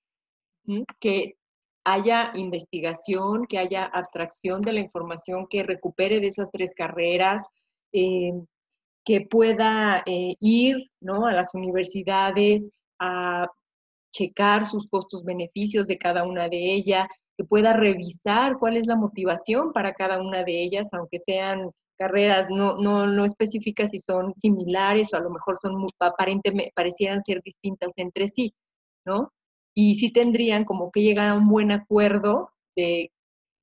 ¿sí? Que haya investigación, que haya abstracción de la información, que recupere de esas 3 carreras, que pueda ir, ¿no?, a las universidades a checar sus costos-beneficios de cada una de ellas, que pueda revisar cuál es la motivación para cada una de ellas, aunque sean carreras no específicas, si son similares o a lo mejor son aparentemente parecieran ser distintas entre sí, ¿no? Y sí tendrían como que llegar a un buen acuerdo de,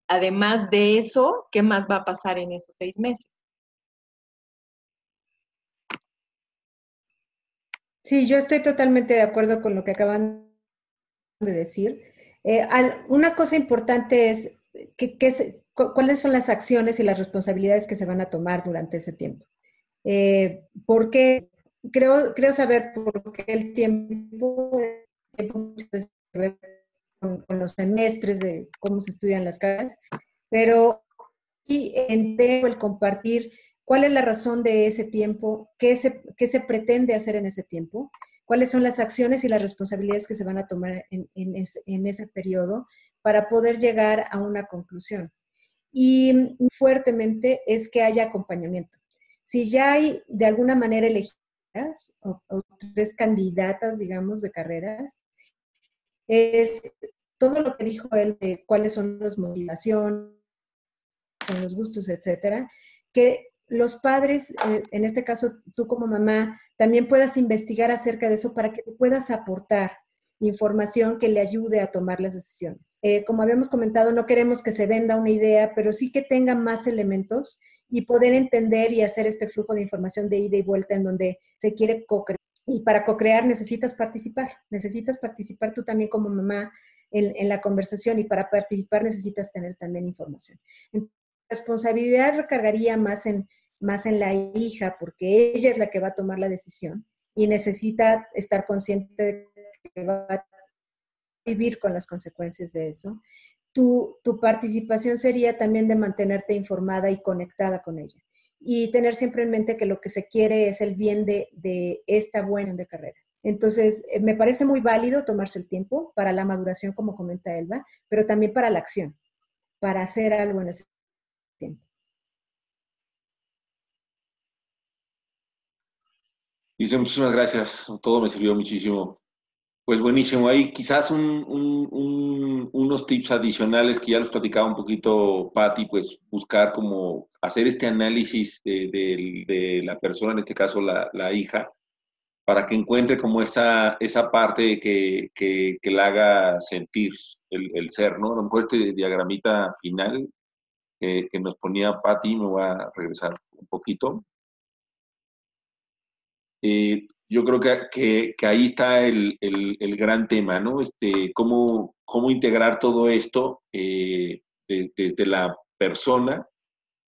además de eso, ¿qué más va a pasar en esos 6 meses? Sí, yo estoy totalmente de acuerdo con lo que acaban de decir. Una cosa importante es cuáles son las acciones y las responsabilidades que se van a tomar durante ese tiempo. Porque creo saber por qué el tiempo muchas veces tiene que ver con los semestres de cómo se estudian las carreras, pero y entiendo el compartir cuál es la razón de ese tiempo, qué se pretende hacer en ese tiempo, cuáles son las acciones y las responsabilidades que se van a tomar en ese periodo para poder llegar a una conclusión. Y fuertemente es que haya acompañamiento. Si ya hay de alguna manera elegidas o 3 candidatas, digamos, de carreras, es todo lo que dijo él de cuáles son las motivaciones, son los gustos, etcétera, que los padres, en este caso tú como mamá, también puedas investigar acerca de eso para que puedas aportar información que le ayude a tomar las decisiones. Como habíamos comentado, no queremos que se venda una idea, pero sí que tenga más elementos y poder entender y hacer este flujo de información de ida y vuelta en donde se quiere co-crear. Y para co-crear necesitas participar tú también como mamá, en la conversación, y para participar necesitas tener también información. Entonces, la responsabilidad recargaría más en la hija, porque ella es la que va a tomar la decisión y necesita estar consciente de que va a vivir con las consecuencias de eso. Tu participación sería también de mantenerte informada y conectada con ella. Y tener siempre en mente que lo que se quiere es el bien de esta buena de carrera. Entonces, me parece muy válido tomarse el tiempo para la maduración, como comenta Elba, pero también para la acción, para hacer algo en ese tiempo. Dice, muchísimas gracias, todo me sirvió muchísimo. Pues buenísimo, ahí quizás unos tips adicionales que ya los platicaba un poquito Patti, pues buscar como hacer este análisis de la persona, en este caso la hija, para que encuentre como esa parte que la haga sentir el ser, ¿no? A lo mejor este diagramita final que nos ponía Patti, me voy a regresar un poquito. Yo creo que ahí está el gran tema, ¿no? Cómo integrar todo esto desde la persona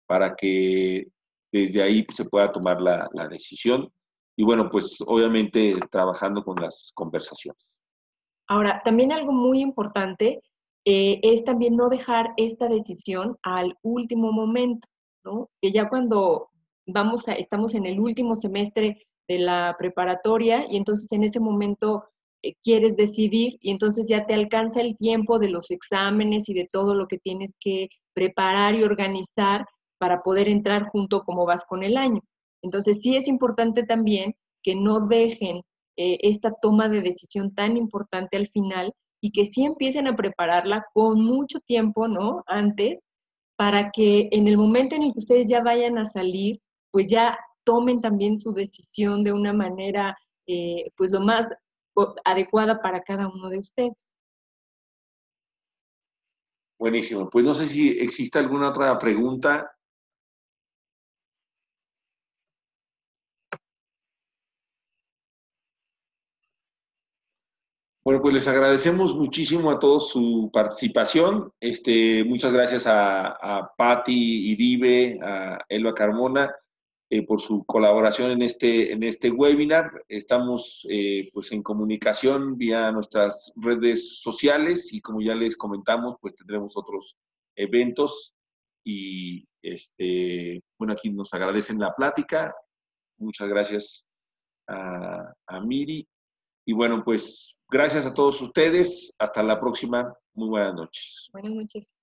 para que desde ahí pues, se pueda tomar la decisión. Y bueno, pues obviamente trabajando con las conversaciones. Ahora, también algo muy importante es también no dejar esta decisión al último momento, ¿no? Que ya cuando estamos en el último semestre de la preparatoria y entonces en ese momento quieres decidir y entonces ya te alcanza el tiempo de los exámenes y de todo lo que tienes que preparar y organizar para poder entrar junto como vas con el año. Entonces sí es importante también que no dejen esta toma de decisión tan importante al final y que sí empiecen a prepararla con mucho tiempo, ¿no? Antes, para que en el momento en el que ustedes ya vayan a salir, pues ya tomen también su decisión de una manera, pues lo más adecuada para cada uno de ustedes. Buenísimo. Pues no sé si existe alguna otra pregunta. Bueno, pues les agradecemos muchísimo a todos su participación. Muchas gracias a Patti Iribe, a Elba Carmona, por su colaboración en este webinar. Estamos pues en comunicación vía nuestras redes sociales y como ya les comentamos, pues tendremos otros eventos y bueno, aquí nos agradecen la plática. Muchas gracias a Miri. Y bueno, pues gracias a todos ustedes. Hasta la próxima. Muy buenas noches. Buenas noches.